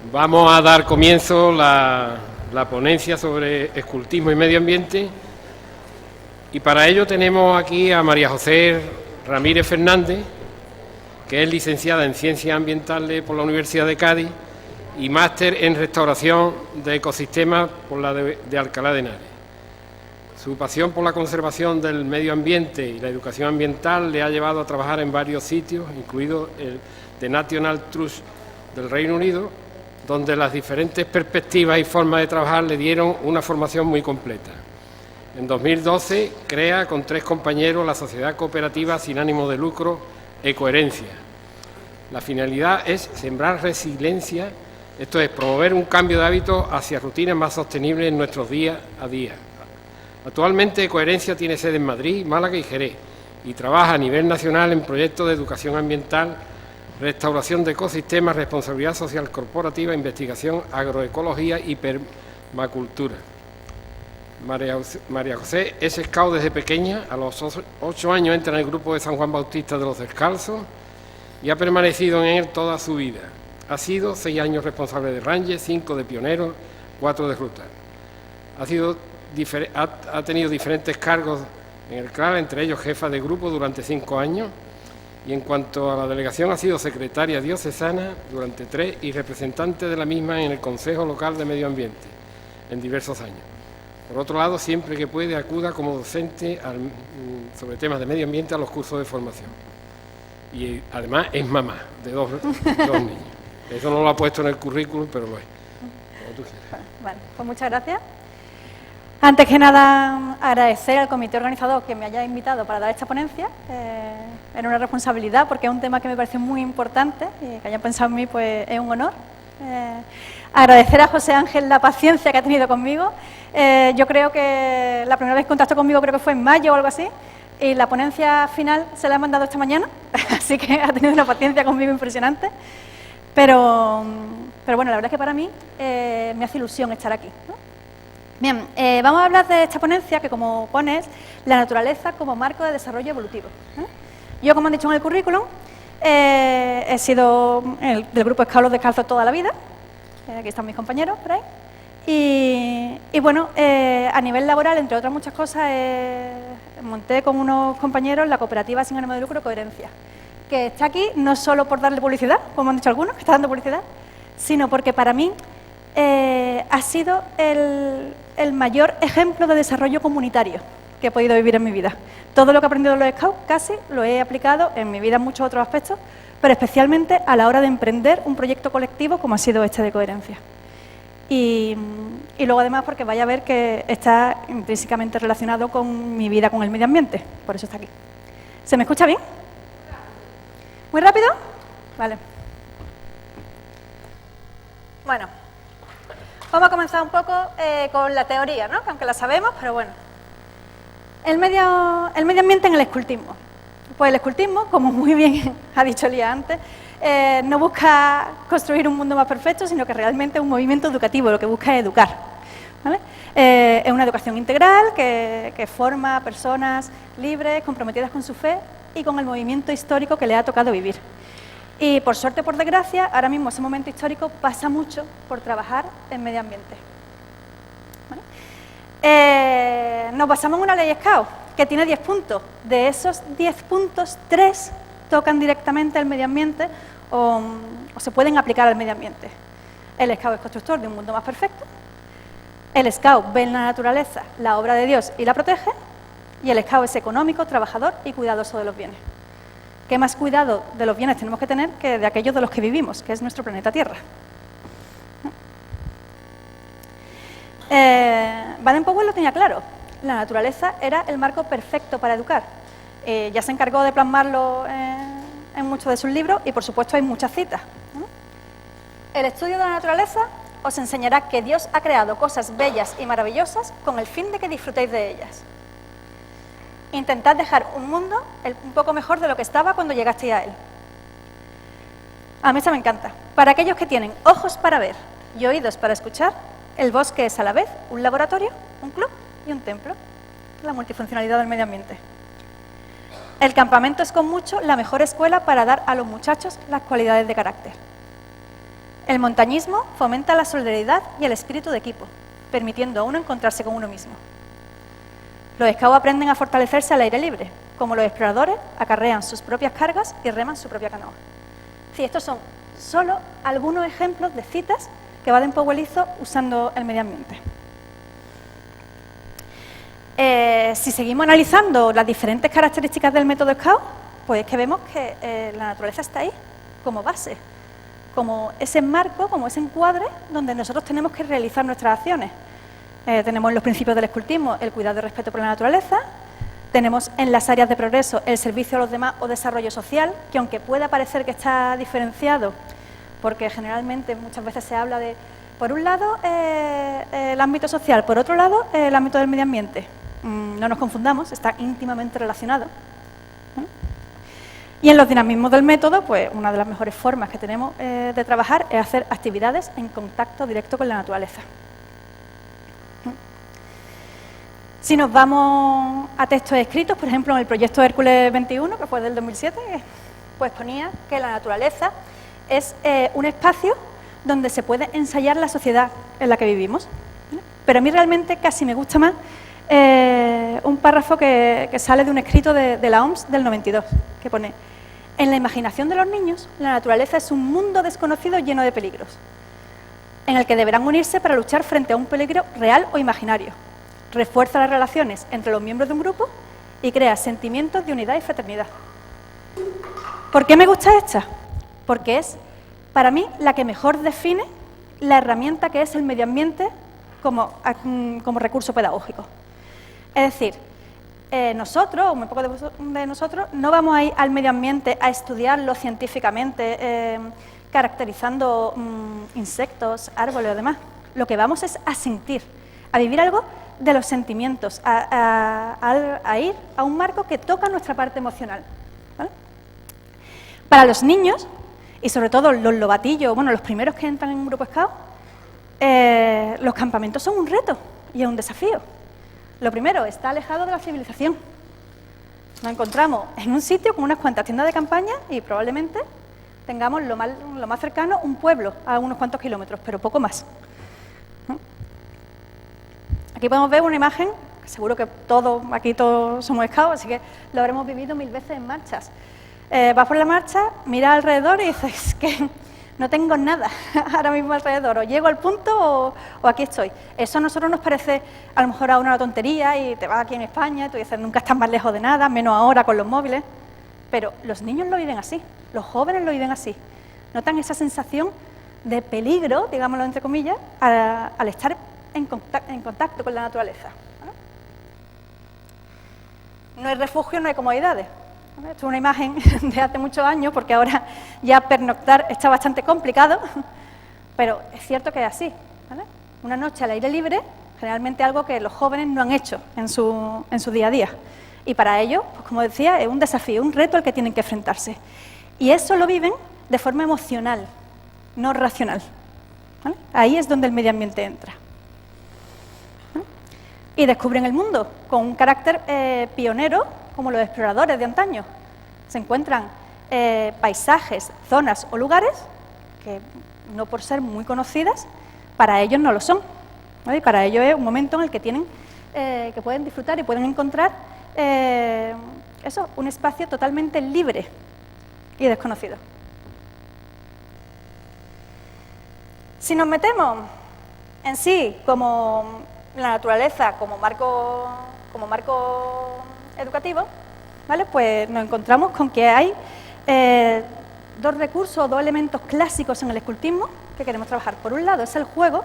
Vamos a dar comienzo la ponencia sobre escultismo y medio ambiente, y para ello tenemos aquí a María José Ramírez Fernández, que es licenciada en Ciencias Ambientales por la Universidad de Cádiz y máster en Restauración de Ecosistemas por la de Alcalá de Henares. Su pasión por la conservación del medio ambiente y la educación ambiental le ha llevado a trabajar en varios sitios, incluido el The National Trust del Reino Unido, donde las diferentes perspectivas y formas de trabajar le dieron una formación muy completa. En 2012 crea con 3 compañeros la sociedad cooperativa sin ánimo de lucro Ecoherencia. La finalidad es sembrar resiliencia, esto es, promover un cambio de hábitos hacia rutinas más sostenibles en nuestros día a día. Actualmente Ecoherencia tiene sede en Madrid, Málaga y Jerez y trabaja a nivel nacional en proyectos de educación ambiental, restauración de ecosistemas, responsabilidad social corporativa, investigación, agroecología y permacultura. María José es scout desde pequeña, a los 8 años entra en el grupo de San Juan Bautista de los Descalzos y ha permanecido en él toda su vida. Ha sido 6 años responsable de Ranger, 5 de pionero, 4 de ruta. Ha tenido diferentes cargos en el CRAL, entre ellos jefa de grupo durante 5 años, y en cuanto a la delegación ha sido secretaria diocesana durante 3 y representante de la misma en el Consejo Local de Medio Ambiente en diversos años. Por otro lado, siempre que puede acuda como docente sobre temas de medio ambiente a los cursos de formación. Y además es mamá de dos niños. Eso no lo ha puesto en el currículum, pero lo es. Como tú quieras. Bueno, pues muchas gracias. Antes que nada, agradecer al comité organizador que me haya invitado para dar esta ponencia. Era una responsabilidad porque es un tema que me parece muy importante y que hayan pensado en mí, pues es un honor. Agradecer a José Ángel la paciencia que ha tenido conmigo. Yo creo que la primera vez que contactó conmigo creo que fue en mayo o algo así, y la ponencia final se la he mandado esta mañana, así que ha tenido una paciencia conmigo impresionante. Pero bueno, la verdad es que para mí me hace ilusión estar aquí, ¿no? Bien, vamos a hablar de esta ponencia que, como pone, es la naturaleza como marco de desarrollo evolutivo. Yo, como han dicho en el currículum, he sido del grupo Scout Los Descalzos toda la vida. Aquí están mis compañeros, por ahí. Y bueno, a nivel laboral, entre otras muchas cosas, monté con unos compañeros la cooperativa sin ánimo de lucro Coherencia, que está aquí no solo por darle publicidad, como han dicho algunos, que está dando publicidad, sino porque para mí ha sido el mayor ejemplo de desarrollo comunitario que he podido vivir en mi vida. Todo lo que he aprendido en los Scouts casi lo he aplicado en mi vida en muchos otros aspectos, pero especialmente a la hora de emprender un proyecto colectivo como ha sido este de Coherencia. Y luego además porque vaya a ver que está intrínsecamente relacionado con mi vida con el medio ambiente, por eso está aquí. ¿Se me escucha bien? ¿Muy rápido? Vale. Bueno, vamos a comenzar un poco con la teoría, ¿no? Que aunque la sabemos, pero bueno. El medio ambiente en el escultismo. Pues el escultismo, como muy bien ha dicho Lía antes, no busca construir un mundo más perfecto, sino que realmente es un movimiento educativo, lo que busca es educar, ¿vale? Es una educación integral que forma a personas libres, comprometidas con su fe y con el movimiento histórico que le ha tocado vivir. Y por suerte o por desgracia, ahora mismo ese momento histórico pasa mucho por trabajar en medio ambiente. ¿Vale? Nos basamos en una ley Scout que tiene 10 puntos. De esos 10 puntos, 3 tocan directamente el medio ambiente o se pueden aplicar al medio ambiente. El Scout es constructor de un mundo más perfecto. El Scout ve en la naturaleza la obra de Dios y la protege. Y el Scout es económico, trabajador y cuidadoso de los bienes. ¿Qué más cuidado de los bienes tenemos que tener que de aquellos de los que vivimos, que es nuestro planeta Tierra? Baden-Powell lo tenía claro. La naturaleza era el marco perfecto para educar. Ya se encargó de plasmarlo en muchos de sus libros y, por supuesto, hay muchas citas. El estudio de la naturaleza os enseñará que Dios ha creado cosas bellas y maravillosas con el fin de que disfrutéis de ellas. Intentad dejar un mundo un poco mejor de lo que estaba cuando llegasteis a él. A mí esta me encanta. Para aquellos que tienen ojos para ver y oídos para escuchar, el bosque es a la vez un laboratorio, un club y un templo. La multifuncionalidad del medio ambiente. El campamento es con mucho la mejor escuela para dar a los muchachos las cualidades de carácter. El montañismo fomenta la solidaridad y el espíritu de equipo, permitiendo a uno encontrarse con uno mismo. Los scouts aprenden a fortalecerse al aire libre, como los exploradores acarrean sus propias cargas y reman su propia canoa. Sí, estos son solo algunos ejemplos de citas que Baden-Powell hizo usando el medio ambiente. Si seguimos analizando las diferentes características del método Scout, pues es que vemos que la naturaleza está ahí como base, como ese marco, como ese encuadre donde nosotros tenemos que realizar nuestras acciones. Tenemos en los principios del escultismo el cuidado y respeto por la naturaleza, tenemos en las áreas de progreso el servicio a los demás o desarrollo social, que aunque pueda parecer que está diferenciado, porque generalmente muchas veces se habla de, por un lado, el ámbito social, por otro lado, el ámbito del medio ambiente. No nos confundamos, está íntimamente relacionado. Y en los dinamismos del método, pues una de las mejores formas que tenemos de trabajar es hacer actividades en contacto directo con la naturaleza. Si nos vamos a textos escritos, por ejemplo, en el proyecto Hércules 21, que fue del 2007, pues ponía que la naturaleza es un espacio donde se puede ensayar la sociedad en la que vivimos. Pero a mí realmente casi me gusta más un párrafo que sale de un escrito de la OMS del 92, que pone: en la imaginación de los niños, la naturaleza es un mundo desconocido lleno de peligros, en el que deberán unirse para luchar frente a un peligro real o imaginario. Refuerza las relaciones entre los miembros de un grupo y crea sentimientos de unidad y fraternidad. ¿Por qué me gusta esta? Porque es, para mí, la que mejor define la herramienta que es el medio ambiente como recurso pedagógico. Es decir, nosotros, o muy poco de nosotros, no vamos a ir al medio ambiente a estudiarlo científicamente, caracterizando insectos, árboles o demás. Lo que vamos es a sentir, a vivir algo de los sentimientos, a ir a un marco que toca nuestra parte emocional, ¿vale? Para los niños, y sobre todo los lobatillos, bueno, los primeros que entran en un grupo scout, los campamentos son un reto y es un desafío. Lo primero, está alejado de la civilización. Nos encontramos en un sitio con unas cuantas tiendas de campaña y probablemente tengamos lo más cercano un pueblo a unos cuantos kilómetros, pero poco más. Aquí podemos ver una imagen, seguro que aquí todos somos scouts, así que lo habremos vivido 1000 veces en marchas. Vas por la marcha, miras alrededor y dices que no tengo nada ahora mismo alrededor, o llego al punto o aquí estoy. Eso a nosotros nos parece a lo mejor una tontería y te vas aquí en España y tú dices nunca estás más lejos de nada, menos ahora con los móviles, pero los niños lo viven así, los jóvenes lo viven así, notan esa sensación de peligro, digámoslo entre comillas, al estar en contacto con la naturaleza. No hay refugio, no hay comodidades. Esto es una imagen de hace muchos años, porque ahora ya pernoctar está bastante complicado, pero es cierto que es así, ¿vale? Una noche al aire libre, generalmente algo que los jóvenes no han hecho en su día a día. Y para ellos, pues como decía, es un desafío, un reto al que tienen que enfrentarse. Y eso lo viven de forma emocional, no racional, ¿vale? Ahí es donde el medio ambiente entra. Y descubren el mundo con un carácter pionero, como los exploradores de antaño. Se encuentran paisajes, zonas o lugares que, no por ser muy conocidas, para ellos no lo son, ¿vale? Y para ellos es un momento en el que que pueden disfrutar y pueden encontrar un espacio totalmente libre y desconocido. Si nos metemos en sí como la naturaleza como marco educativo, ¿vale? Pues nos encontramos con que hay dos recursos, dos elementos clásicos en el escultismo que queremos trabajar. Por un lado es el juego,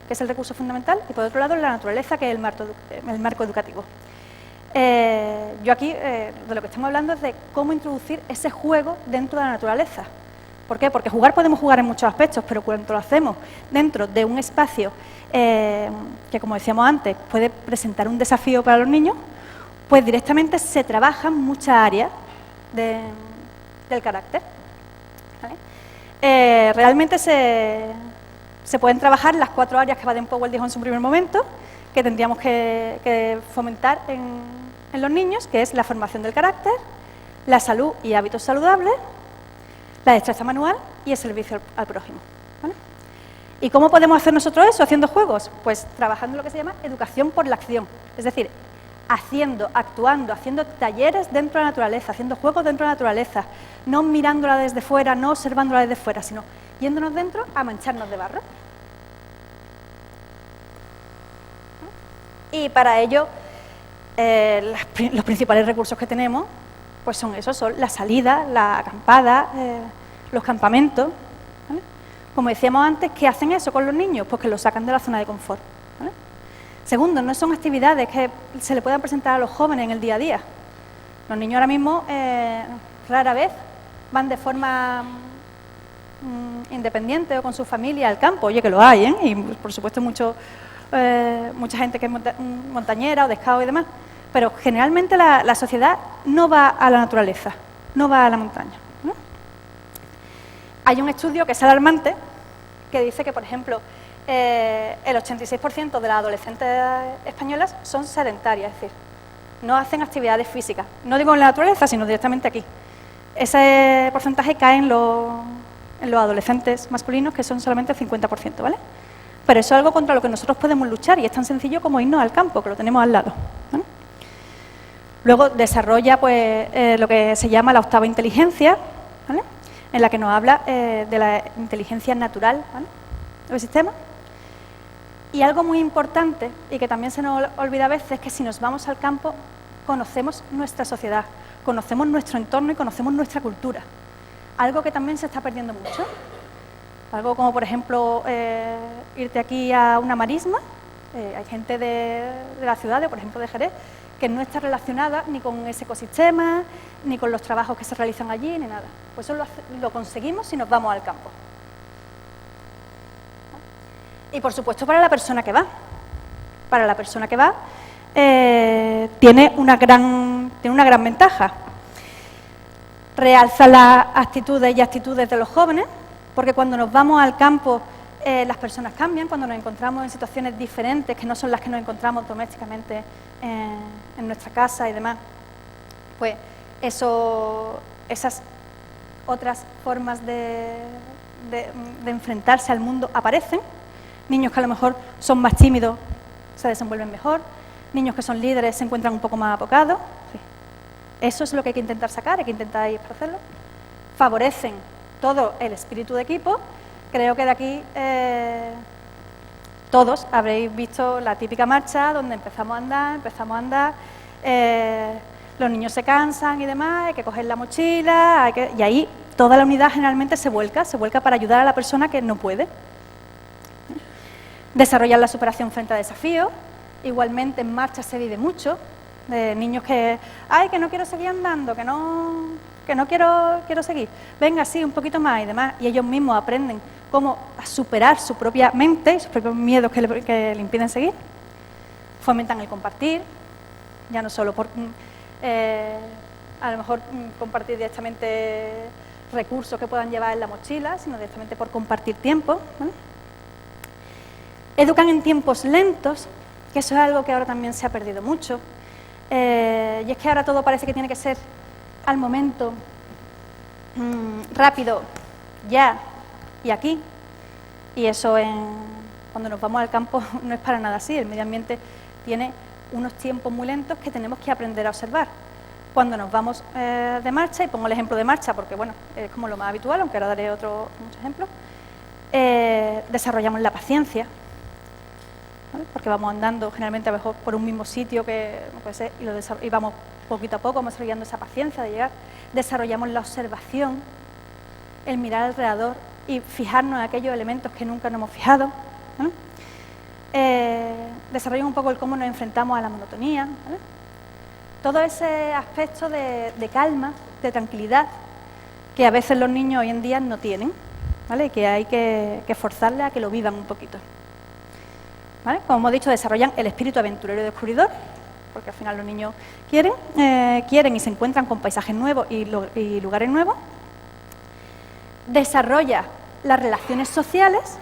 que es el recurso fundamental, y por otro lado la naturaleza, que es el marco educativo. Yo aquí de lo que estamos hablando es de cómo introducir ese juego dentro de la naturaleza. ¿Por qué? Porque jugar podemos jugar en muchos aspectos, pero cuando lo hacemos dentro de un espacio que, como decíamos antes, puede presentar un desafío para los niños, pues directamente se trabajan muchas áreas del carácter, ¿vale? Realmente se pueden trabajar las 4 áreas que Baden-Powell dijo en su primer momento, que tendríamos que fomentar en los niños, que es la formación del carácter, la salud y hábitos saludables, la destreza manual y el servicio al prójimo, ¿vale? ¿Y cómo podemos hacer nosotros eso haciendo juegos? Pues trabajando lo que se llama educación por la acción, es decir, haciendo, actuando, haciendo talleres dentro de la naturaleza, haciendo juegos dentro de la naturaleza, no mirándola desde fuera, no observándola desde fuera, sino yéndonos dentro a mancharnos de barro. Y para ello, los principales recursos que tenemos pues son esos, son la salida, la acampada, los campamentos, ¿vale? Como decíamos antes, ¿qué hacen eso con los niños? Pues que los sacan de la zona de confort, ¿vale? Segundo, no son actividades que se le puedan presentar a los jóvenes en el día a día. Los niños ahora mismo rara vez van de forma independiente o con su familia al campo. Oye, que lo hay, ¿eh? Y por supuesto mucha gente que es montañera o de scout y demás. Pero generalmente la sociedad no va a la naturaleza, no va a la montaña, ¿no? Hay un estudio que es alarmante que dice que, por ejemplo, el 86% de las adolescentes españolas son sedentarias, es decir, no hacen actividades físicas. No digo en la naturaleza, sino directamente aquí. Ese porcentaje cae en los adolescentes masculinos, que son solamente el 50%, ¿vale? Pero eso es algo contra lo que nosotros podemos luchar y es tan sencillo como irnos al campo, que lo tenemos al lado, ¿vale? Luego desarrolla pues, lo que se llama la octava inteligencia, ¿vale? En la que nos habla de la inteligencia natural, ¿vale?, del sistema. Y algo muy importante, y que también se nos olvida a veces, es que si nos vamos al campo, conocemos nuestra sociedad, conocemos nuestro entorno y conocemos nuestra cultura. Algo que también se está perdiendo mucho. Algo como, por ejemplo, irte aquí a una marisma. Hay gente de la ciudad, por ejemplo, de Jerez, que no está relacionada ni con ese ecosistema, ni con los trabajos que se realizan allí, ni nada. Pues eso lo conseguimos si nos vamos al campo. Y, por supuesto, para la persona que va. Para la persona que va, tiene una gran ventaja. Realza las actitudes y actitudes de los jóvenes, porque cuando nos vamos al campo, las personas cambian, cuando nos encontramos en situaciones diferentes, que no son las que nos encontramos domésticamente en nuestra casa y demás, pues esas otras formas de enfrentarse al mundo aparecen. Niños que a lo mejor son más tímidos se desenvuelven mejor, niños que son líderes se encuentran un poco más apocados. Sí. Eso es lo que hay que intentar sacar, hay que intentar ir para hacerlo. Favorecen todo el espíritu de equipo. Creo que de aquí todos habréis visto la típica marcha donde empezamos a andar, los niños se cansan y demás, hay que coger la mochila, y ahí toda la unidad generalmente se vuelca para ayudar a la persona que no puede. Desarrollar la superación frente a desafíos. Igualmente en marcha se vive mucho, de niños que no quiero seguir andando, que no quiero seguir, venga, sí, un poquito más y demás, y ellos mismos aprenden cómo a superar su propia mente y sus propios miedos que le impiden seguir. Fomentan el compartir, ya no solo por a lo mejor compartir directamente recursos que puedan llevar en la mochila, sino directamente por compartir tiempo, ¿vale? Educan en tiempos lentos, que eso es algo que ahora también se ha perdido mucho. Y es que ahora todo parece que tiene que ser al momento, rápido, ya y aquí. Y eso cuando nos vamos al campo no es para nada así. El medio ambiente tiene unos tiempos muy lentos que tenemos que aprender a observar. Cuando nos vamos de marcha, y pongo el ejemplo de marcha porque bueno, es como lo más habitual, aunque ahora daré muchos ejemplos, desarrollamos la paciencia, ¿vale? Porque vamos andando generalmente a lo mejor por un mismo sitio que no puede ser, y vamos poquito a poco, vamos desarrollando esa paciencia de llegar. Desarrollamos la observación, el mirar alrededor y fijarnos en aquellos elementos que nunca nos hemos fijado, ¿vale? Desarrollamos un poco el cómo nos enfrentamos a la monotonía, ¿vale? Todo ese aspecto de calma, de tranquilidad, que a veces los niños hoy en día no tienen, ¿vale? Y que hay que forzarles a que lo vivan un poquito, ¿vale? Como hemos dicho, desarrollan el espíritu aventurero y descubridor, porque al final los niños quieren y se encuentran con paisajes nuevos y lugares nuevos. Desarrolla las relaciones sociales.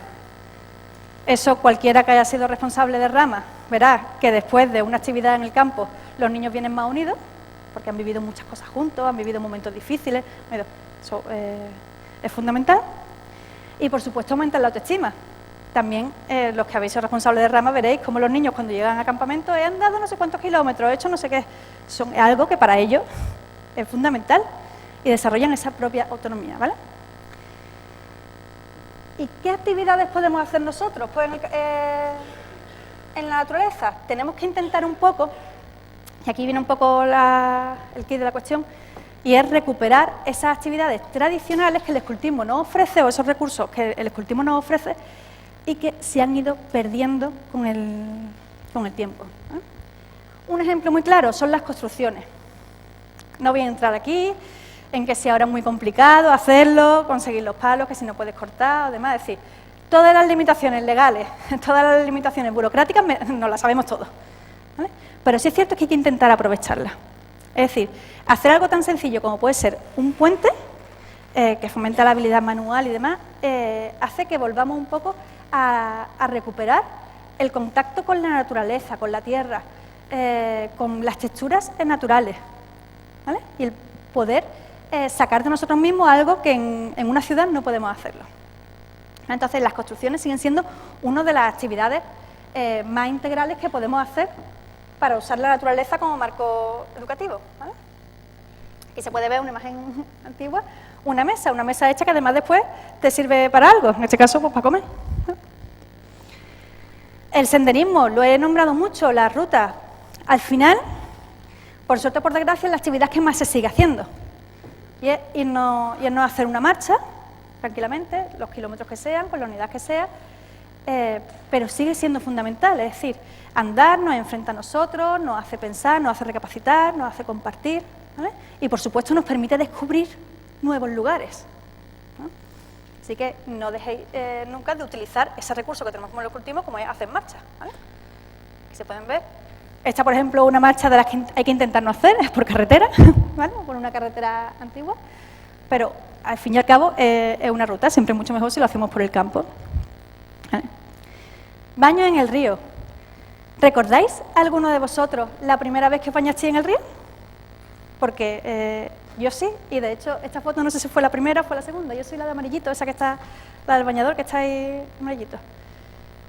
Eso cualquiera que haya sido responsable de rama verá que después de una actividad en el campo los niños vienen más unidos, porque han vivido muchas cosas juntos, han vivido momentos difíciles. Eso es fundamental. Y por supuesto aumentan la autoestima, también los que habéis sido responsables de rama veréis cómo los niños cuando llegan a campamento han andado no sé cuántos kilómetros, hecho no sé qué, son algo que para ellos es fundamental y desarrollan esa propia autonomía, ¿vale? ¿Y qué actividades podemos hacer nosotros? Pues en la naturaleza tenemos que intentar un poco, y aquí viene un poco el quid de la cuestión, y es recuperar esas actividades tradicionales que el escultismo nos ofrece, o esos recursos que el escultismo nos ofrece, y que se han ido perdiendo con el tiempo, ¿eh? Un ejemplo muy claro son las construcciones. No voy a entrar aquí en que si ahora es muy complicado hacerlo, conseguir los palos, que si no puedes cortar o demás. Es decir, todas las limitaciones legales, todas las limitaciones burocráticas, nos las sabemos todos, ¿vale? Pero sí es cierto que hay que intentar aprovecharlas. Es decir, hacer algo tan sencillo como puede ser un puente, que fomenta la habilidad manual y demás, hace que volvamos un poco a recuperar el contacto con la naturaleza, con la tierra, con las texturas naturales, ¿vale? Y el poder sacar de nosotros mismos algo que en una ciudad no podemos hacerlo. Entonces, las construcciones siguen siendo una de las actividades más integrales que podemos hacer para usar la naturaleza como marco educativo, ¿vale? Aquí se puede ver una imagen antigua, una mesa hecha que además después te sirve para algo, en este caso pues para comer. El senderismo, lo he nombrado mucho, la ruta. Al final, por suerte o por desgracia, es la actividad que más se sigue haciendo. Y es irnos a hacer una marcha, tranquilamente, los kilómetros que sean, con la unidad que sea, pero sigue siendo fundamental, es decir, andar nos enfrenta a nosotros, nos hace pensar, nos hace recapacitar, nos hace compartir, ¿vale? Y por supuesto nos permite descubrir nuevos lugares, ¿no? Así que no dejéis nunca de utilizar ese recurso que tenemos como el escultismo, como es hacer marcha, ¿vale? Aquí se pueden ver. Esta, por ejemplo, una marcha de las que hay que intentar no hacer, es por carretera, ¿vale? Por una carretera antigua, pero al fin y al cabo es una ruta, siempre es mucho mejor si lo hacemos por el campo, ¿vale? Baño en el río. ¿Recordáis alguno de vosotros la primera vez que os bañasteis en el río? Porque yo sí, y de hecho esta foto no sé si fue la primera o fue la segunda. Yo soy la de amarillito, esa que está, la del bañador que está ahí amarillito.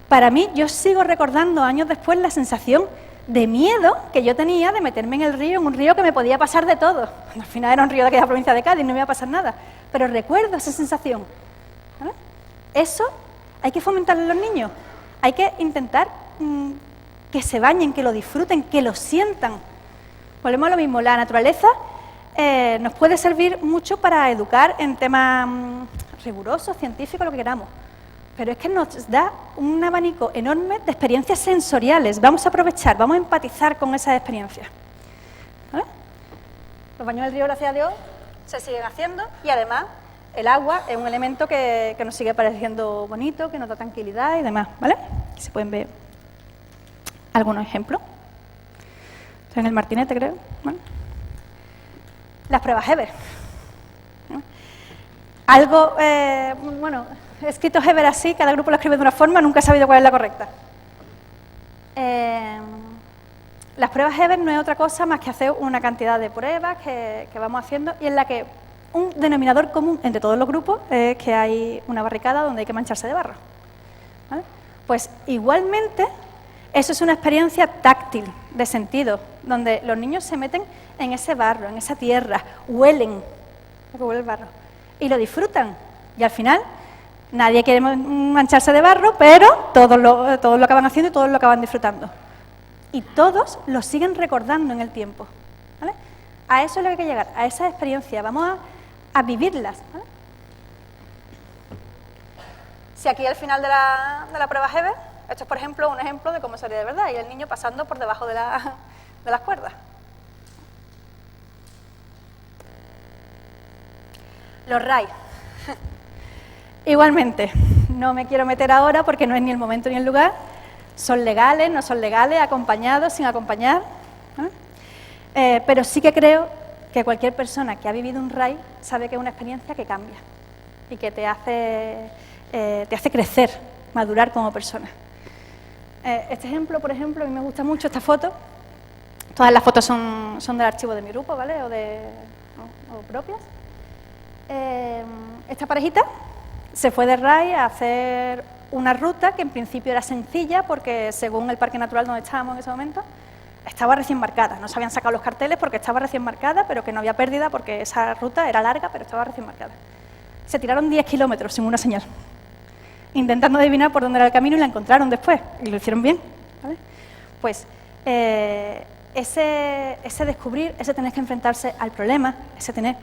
Para mí, yo sigo recordando años después la sensación de miedo que yo tenía de meterme en el río, en un río que me podía pasar de todo. Al final era un río de aquella provincia de Cádiz, no me iba a pasar nada. Pero recuerdo esa sensación, ¿vale? Eso hay que fomentarlo en los niños. Hay que intentar que se bañen, que lo disfruten, que lo sientan. Volvemos a lo mismo, la naturaleza nos puede servir mucho para educar en temas rigurosos, científicos, lo que queramos. Pero es que nos da un abanico enorme de experiencias sensoriales. Vamos a aprovechar, vamos a empatizar con esas experiencias, ¿vale? Los baños del río, gracias a Dios, se siguen haciendo y además el agua es un elemento que nos sigue pareciendo bonito, que nos da tranquilidad y demás, ¿vale? Aquí se pueden ver algunos ejemplos. Estoy en el Martinete, creo, ¿vale? Las pruebas Heber, ¿no? Algo, bueno, he escrito Heber así, cada grupo lo escribe de una forma, nunca he sabido cuál es la correcta. Las pruebas Heber no es otra cosa más que hacer una cantidad de pruebas que vamos haciendo y en la que un denominador común entre todos los grupos es que hay una barricada donde hay que mancharse de barro, ¿vale? Pues igualmente eso es una experiencia táctil, de sentido, donde los niños se meten en ese barro, en esa tierra, huelen lo que huele el barro y lo disfrutan y al final nadie quiere mancharse de barro, pero todos lo acaban haciendo y todos lo acaban disfrutando. Y todos lo siguen recordando en el tiempo, ¿vale? A eso es lo que hay que llegar, a esa experiencia. Vamos a vivirlas, ¿vale? Si aquí al final de la prueba Heber, esto es, por ejemplo, un ejemplo de cómo sería de verdad, y el niño pasando por debajo de las cuerdas. Los RAI. Igualmente, no me quiero meter ahora porque no es ni el momento ni el lugar. Son legales, no son legales, acompañados, sin acompañar, ¿eh? Pero sí que creo que cualquier persona que ha vivido un RAI sabe que es una experiencia que cambia y que te hace crecer, madurar como persona. Este ejemplo, por ejemplo, a mí me gusta mucho esta foto. Todas las fotos son del archivo de mi grupo, ¿vale? O propias. Esta parejita se fue de RAI a hacer una ruta que en principio era sencilla porque según el parque natural donde estábamos en ese momento, estaba recién marcada. No se habían sacado los carteles porque estaba recién marcada, pero que no había pérdida porque esa ruta era larga, pero estaba recién marcada. Se tiraron 10 kilómetros sin una señal, intentando adivinar por dónde era el camino y la encontraron después, y lo hicieron bien, ¿vale? Pues ese descubrir, ese tener que enfrentarse al problema, ese tener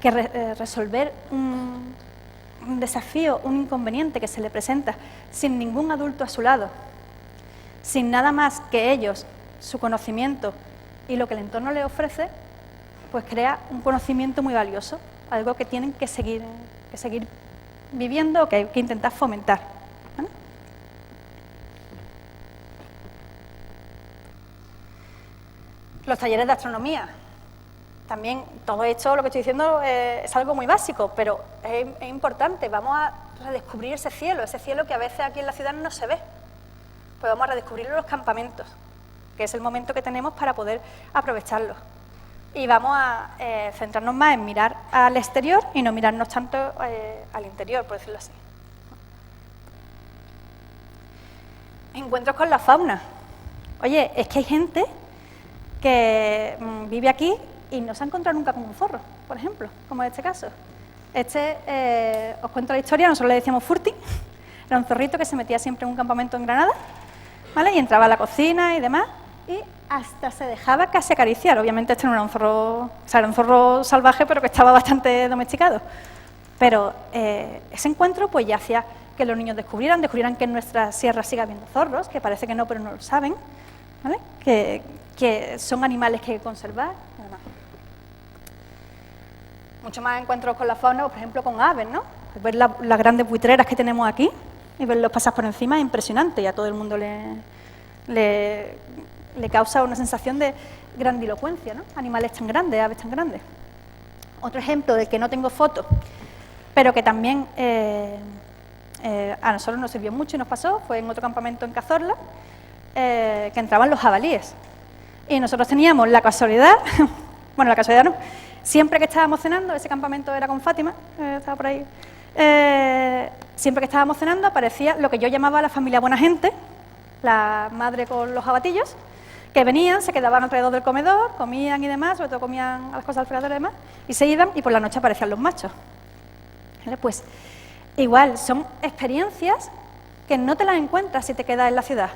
que resolver un desafío, un inconveniente que se le presenta sin ningún adulto a su lado, sin nada más que ellos, su conocimiento y lo que el entorno le ofrece, pues crea un conocimiento muy valioso, algo que tienen que seguir viviendo o que hay que intentar fomentar, ¿vale? Los talleres de astronomía. También todo esto, lo que estoy diciendo, es algo muy básico, pero es importante. Vamos a redescubrir ese cielo que a veces aquí en la ciudad no se ve. Pues vamos a redescubrirlo en los campamentos, que es el momento que tenemos para poder aprovecharlo. Y vamos a centrarnos más en mirar al exterior y no mirarnos tanto al interior, por decirlo así. Encuentros con la fauna. Oye, es que hay gente que vive aquí y no se ha encontrado nunca con un zorro, por ejemplo, como en este caso. Os cuento la historia, nosotros le decíamos Furti, era un zorrito que se metía siempre en un campamento en Granada, ¿vale? Y entraba a la cocina y demás, y hasta se dejaba casi acariciar. Obviamente este no era un zorro, o sea, era un zorro salvaje, pero que estaba bastante domesticado. Pero ese encuentro pues ya hacía que los niños descubrieran que en nuestra sierra sigue habiendo zorros, que parece que no, pero no lo saben, ¿vale? Que son animales que hay que conservar. Mucho más encuentros con la fauna, por ejemplo, con aves, ¿no? Ver las grandes buitreras que tenemos aquí y verlos pasar por encima es impresionante, y a todo el mundo le causa una sensación de grandilocuencia, ¿no? Animales tan grandes, aves tan grandes. Otro ejemplo del que no tengo foto, pero que también a nosotros nos sirvió mucho y nos pasó, fue en otro campamento en Cazorla, que entraban los jabalíes. Y nosotros teníamos la casualidad, bueno, la casualidad no, siempre que estábamos cenando, ese campamento era con Fátima, estaba por ahí, siempre que estábamos cenando aparecía lo que yo llamaba la familia buena gente, la madre con los jabatillos, que venían, se quedaban alrededor del comedor, comían y demás, sobre todo comían las cosas al fregadero y demás, y se iban, y por la noche aparecían los machos. ¿Vale? Pues igual, son experiencias que no te las encuentras si te quedas en la ciudad,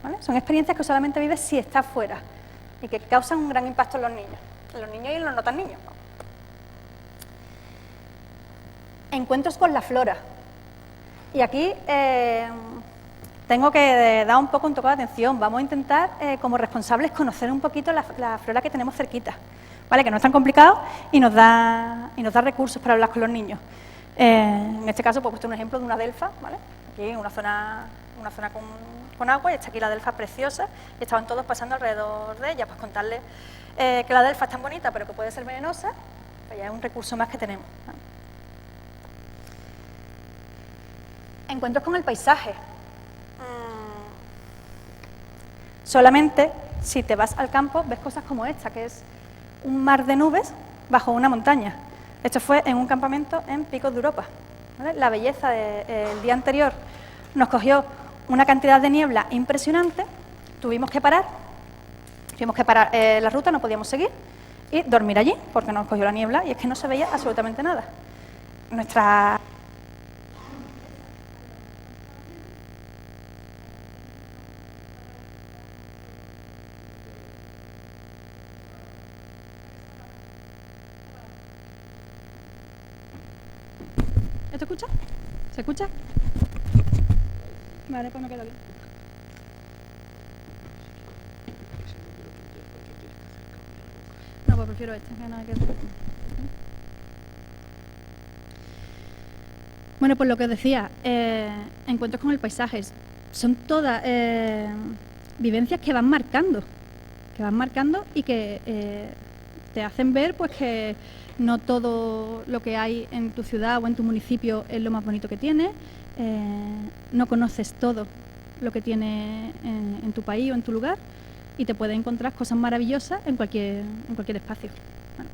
¿vale? Son experiencias que solamente vives si estás fuera y que causan un gran impacto en los niños y en los no tan niños. Encuentros con la flora. Y aquí tengo que dar un toque de atención. Vamos a intentar, como responsables, conocer un poquito la flora que tenemos cerquita, ¿vale? Que no es tan complicado y nos da recursos para hablar con los niños. En este caso, pues he puesto un ejemplo de una delfa, ¿vale? Aquí una zona con agua, y está aquí la delfa preciosa, y estaban todos pasando alrededor de ella. Pues contarles que la delfa es tan bonita, pero que puede ser venenosa, pues ya es un recurso más que tenemos, ¿vale? Encuentros con el paisaje. Solamente si te vas al campo ves cosas como esta, que es un mar de nubes bajo una montaña. Esto fue en un campamento en Picos de Europa, ¿vale? La belleza del día anterior nos cogió una cantidad de niebla impresionante, tuvimos que parar la ruta, no podíamos seguir, y dormir allí, porque nos cogió la niebla y es que no se veía absolutamente nada. ¿Esto escucha? ¿Se escucha? Vale, pues me quedo bien. No, pues prefiero este, que no hay que... Bueno, pues lo que os decía, encuentros con el paisaje, son todas vivencias que van marcando y que te hacen ver pues que no todo lo que hay en tu ciudad o en tu municipio es lo más bonito que tiene, no conoces todo lo que tiene en tu país o en tu lugar, y te puedes encontrar cosas maravillosas en cualquier espacio. Bueno.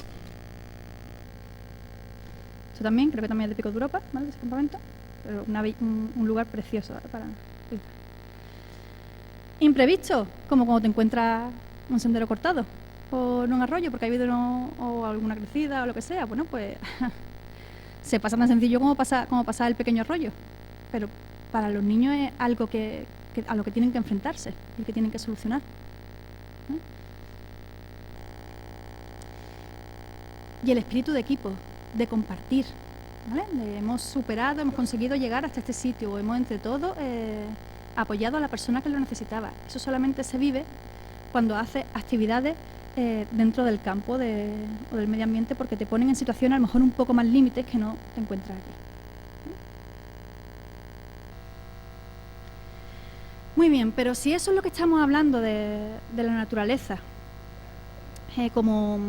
Esto también, creo que también es de Picos de Europa, ¿vale? Ese campamento. pero un lugar precioso, ¿vale? Para visitar. Imprevisto, como cuando te encuentras un sendero cortado o en un arroyo porque ha habido o alguna crecida o lo que sea. Bueno, pues se pasa tan sencillo como pasar el pequeño arroyo, pero para los niños es algo a lo que tienen que enfrentarse y que tienen que solucionar. Y el espíritu de equipo, de compartir, ¿vale? Hemos superado, hemos conseguido llegar hasta este sitio, hemos entre todos apoyado a la persona que lo necesitaba. Eso solamente se vive cuando haces actividades dentro del campo o del medio ambiente, porque te ponen en situaciones a lo mejor un poco más límites que no te encuentras aquí. Muy bien, pero si eso es lo que estamos hablando de la naturaleza como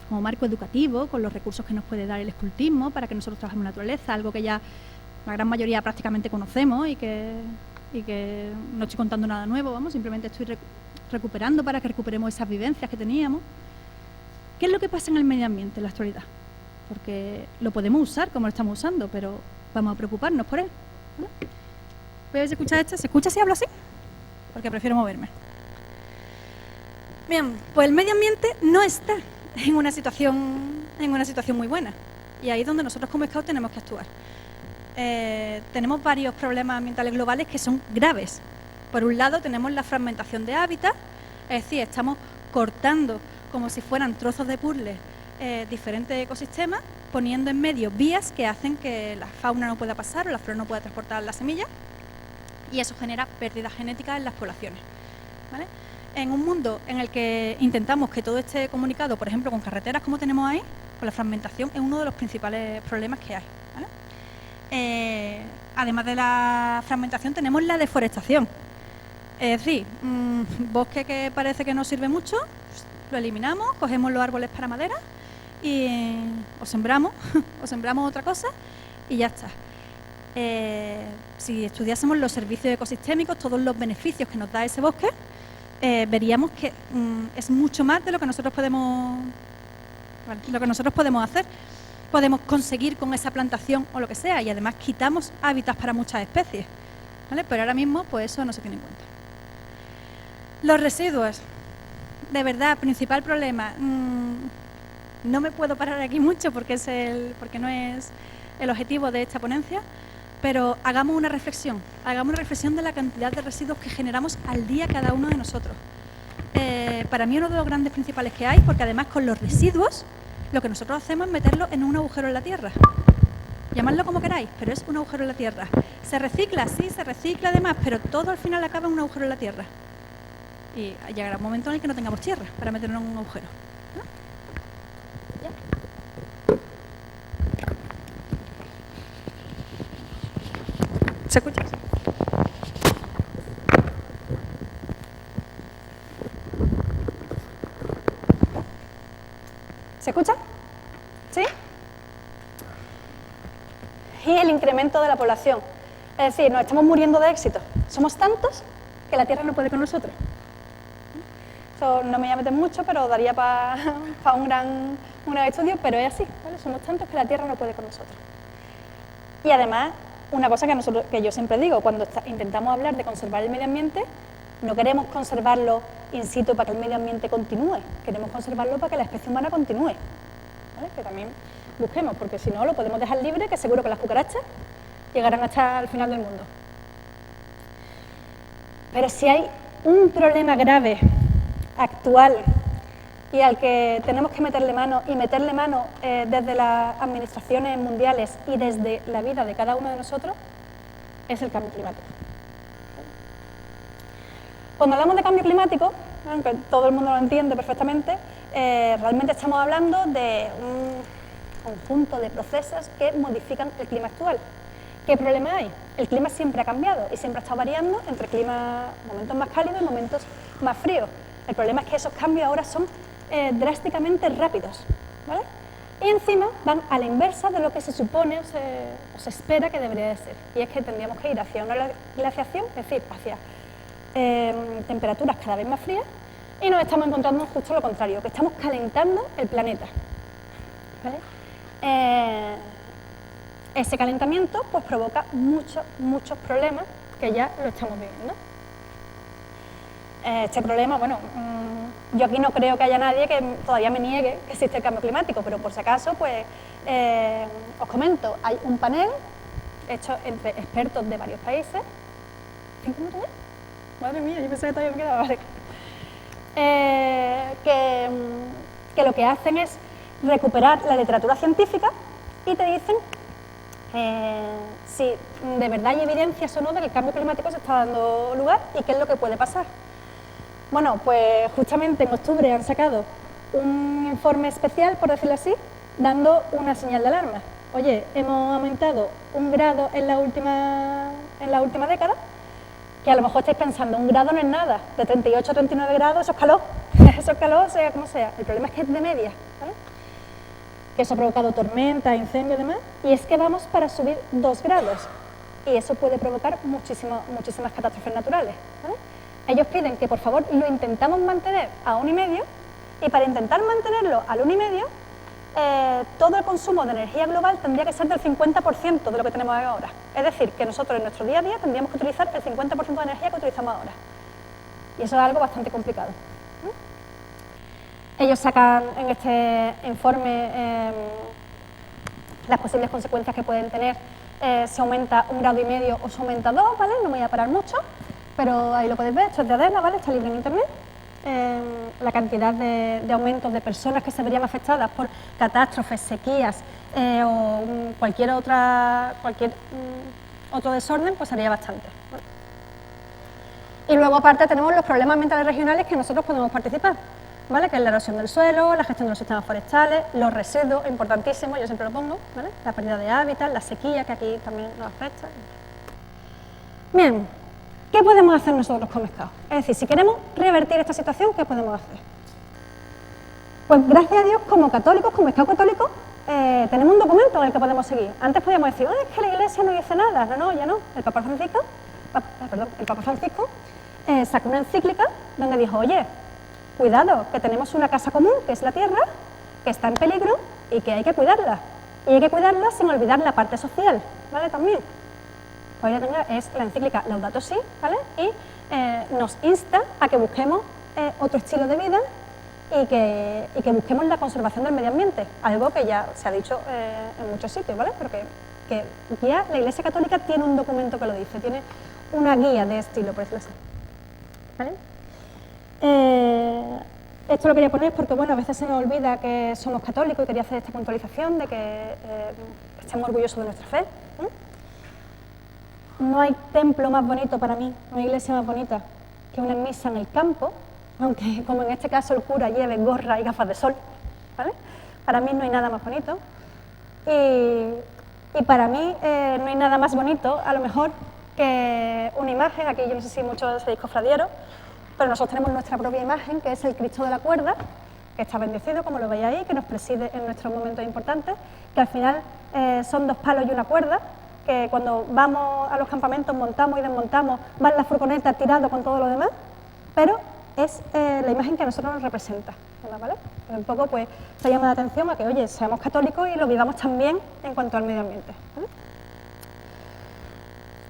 marco educativo, con los recursos que nos puede dar el escultismo para que nosotros trabajemos en naturaleza, algo que ya la gran mayoría prácticamente conocemos y que no estoy contando nada nuevo, vamos, simplemente estoy recuperando para que recuperemos esas vivencias que teníamos. ¿Qué es lo que pasa en el medio ambiente en la actualidad? Porque lo podemos usar como lo estamos usando, pero vamos a preocuparnos por él, ¿vale? Voy a ver si escucha esto. ¿Se escucha si hablo así? Porque prefiero moverme. Bien, pues el medio ambiente no está en una situación muy buena. Y ahí es donde nosotros como Scout tenemos que actuar. Tenemos varios problemas ambientales globales que son graves. Por un lado tenemos la fragmentación de hábitat, es decir, estamos cortando como si fueran trozos de puzzle diferentes ecosistemas, poniendo en medio vías que hacen que la fauna no pueda pasar o la flora no pueda transportar las semillas, y eso genera pérdidas genéticas en las poblaciones, ¿vale? En un mundo en el que intentamos que todo esté comunicado, por ejemplo, con carreteras como tenemos ahí, con la fragmentación es uno de los principales problemas que hay, ¿vale? Además de la fragmentación tenemos la deforestación. Es decir, bosque que parece que no sirve mucho, lo eliminamos, cogemos los árboles para madera y o sembramos otra cosa y ya está. Si estudiásemos los servicios ecosistémicos, todos los beneficios que nos da ese bosque, veríamos que es mucho más de lo que nosotros podemos hacer. Podemos conseguir con esa plantación o lo que sea, y además quitamos hábitats para muchas especies, ¿vale? Pero ahora mismo pues eso no se tiene en cuenta. Los residuos, de verdad, principal problema. No me puedo parar aquí mucho porque no es el objetivo de esta ponencia, pero hagamos una reflexión de la cantidad de residuos que generamos al día cada uno de nosotros. Para mí uno de los grandes principales que hay, porque además con los residuos lo que nosotros hacemos es meterlo en un agujero en la tierra. Llamadlo como queráis, pero es un agujero en la tierra. ¿Se recicla? Sí, se recicla además, pero todo al final acaba en un agujero en la tierra. Y llegará un momento en el que no tengamos tierra para meterlo en un agujero, ¿no? ¿Ya? ¿Se escucha? ¿Se escucha? ¿Sí? Y el incremento de la población. Es decir, nos estamos muriendo de éxito. Somos tantos que la Tierra no puede con nosotros. Eso no me voy a meter mucho, pero daría para un gran estudio, pero es así, ¿vale? Somos tantos que la Tierra no puede con nosotros. Y además, una cosa que yo siempre digo, cuando intentamos hablar de conservar el medio ambiente, no queremos conservarlo in situ para que el medio ambiente continúe, queremos conservarlo para que la especie humana continúe, ¿vale? Que también busquemos, porque si no lo podemos dejar libre, que seguro que las cucarachas llegarán hasta el final del mundo. Pero si hay un problema grave, actual, y al que tenemos que meterle mano desde las administraciones mundiales y desde la vida de cada uno de nosotros, es el cambio climático. Cuando hablamos de cambio climático, aunque todo el mundo lo entiende perfectamente, realmente estamos hablando de un conjunto de procesos que modifican el clima actual. ¿Qué problema hay? El clima siempre ha cambiado y siempre ha estado variando entre momentos más cálidos y momentos más fríos. El problema es que esos cambios ahora son drásticamente rápidos, ¿vale? Y encima van a la inversa de lo que se supone o se espera que debería de ser. Y es que tendríamos que ir hacia una glaciación, es decir, hacia temperaturas cada vez más frías, y nos estamos encontrando justo lo contrario, que estamos calentando el planeta, ¿vale? ese calentamiento pues provoca muchos problemas que ya lo estamos viviendo. Este problema, bueno, yo aquí no creo que haya nadie que todavía me niegue que existe el cambio climático, pero por si acaso, pues os comento, hay un panel hecho entre expertos de varios países. ¿5 minutos ya? Madre mía, yo pensé que todavía me quedaba. Vale. Que lo que hacen es recuperar la literatura científica y te dicen si de verdad hay evidencias o no de que el cambio climático se está dando lugar y qué es lo que puede pasar. Bueno, pues justamente en octubre han sacado un informe especial, por decirlo así, dando una señal de alarma. Oye, hemos aumentado 1 grado en la última década, que a lo mejor estáis pensando, 1 grado no es nada, de 38 a 39 grados, eso es calor, eso es calor, sea como sea. El problema es que es de media, ¿vale? Que eso ha provocado tormentas, incendios y demás, y es que vamos para subir 2 grados, y eso puede provocar muchísimas catástrofes naturales, ¿vale? Ellos piden que por favor lo intentamos mantener a 1,5, y para intentar mantenerlo al 1,5, todo el consumo de energía global tendría que ser del 50% de lo que tenemos ahora. Es decir, que nosotros en nuestro día a día tendríamos que utilizar el 50% de energía que utilizamos ahora. Y eso es algo bastante complicado. Ellos sacan en este informe las posibles consecuencias que pueden tener si aumenta 1,5 grados o si aumenta 2, ¿vale? No me voy a parar mucho, pero ahí lo podéis ver, esto es de Adela, ¿vale? Está libre en internet. La cantidad de aumentos de personas que se verían afectadas por catástrofes, sequías o cualquier otro desorden, pues sería bastante, ¿vale? Y luego aparte tenemos los problemas ambientales regionales que nosotros podemos participar, ¿vale? Que es la erosión del suelo, la gestión de los sistemas forestales, los residuos, importantísimos, yo siempre lo pongo, ¿vale? La pérdida de hábitat, la sequía, que aquí también nos afecta. Bien, ¿qué podemos hacer nosotros con Mezcao? Es decir, si queremos revertir esta situación, ¿qué podemos hacer? Pues gracias a Dios, como católicos, como Mezcao católico, tenemos un documento en el que podemos seguir. Antes podíamos decir, es que la Iglesia no dice nada. No, ya no. El Papa Francisco sacó una encíclica donde dijo, oye, cuidado, que tenemos una casa común, que es la Tierra, que está en peligro y que hay que cuidarla. Y hay que cuidarla sin olvidar la parte social, ¿vale? También. Pues es la encíclica Laudato Si, ¿vale? Y nos insta a que busquemos otro estilo de vida y que busquemos la conservación del medio ambiente, algo que ya se ha dicho en muchos sitios, ¿vale? Pero que ya la Iglesia Católica tiene un documento que lo dice, tiene una guía de estilo, por decirlo así, ¿vale? Esto lo quería poner porque, bueno, a veces se nos olvida que somos católicos y quería hacer esta puntualización de que estemos orgullosos de nuestra fe, ¿eh? No hay templo más bonito para mí, no hay iglesia más bonita que una misa en el campo, aunque como en este caso el cura lleve gorra y gafas de sol, ¿vale? Para mí no hay nada más bonito y para mí no hay nada más bonito, a lo mejor, que una imagen, aquí yo no sé si muchos seréis cofradieros, pero nosotros tenemos nuestra propia imagen, que es el Cristo de la Cuerda, que está bendecido, como lo veis ahí, que nos preside en nuestros momentos importantes, que al final son 2 palos y una cuerda, que cuando vamos a los campamentos montamos y desmontamos, va en la furgoneta tirado con todo lo demás, pero es la imagen que a nosotros nos representa, ¿vale? Un poco pues se llama la atención a que, oye, seamos católicos y lo vivamos también en cuanto al medio ambiente, ¿vale?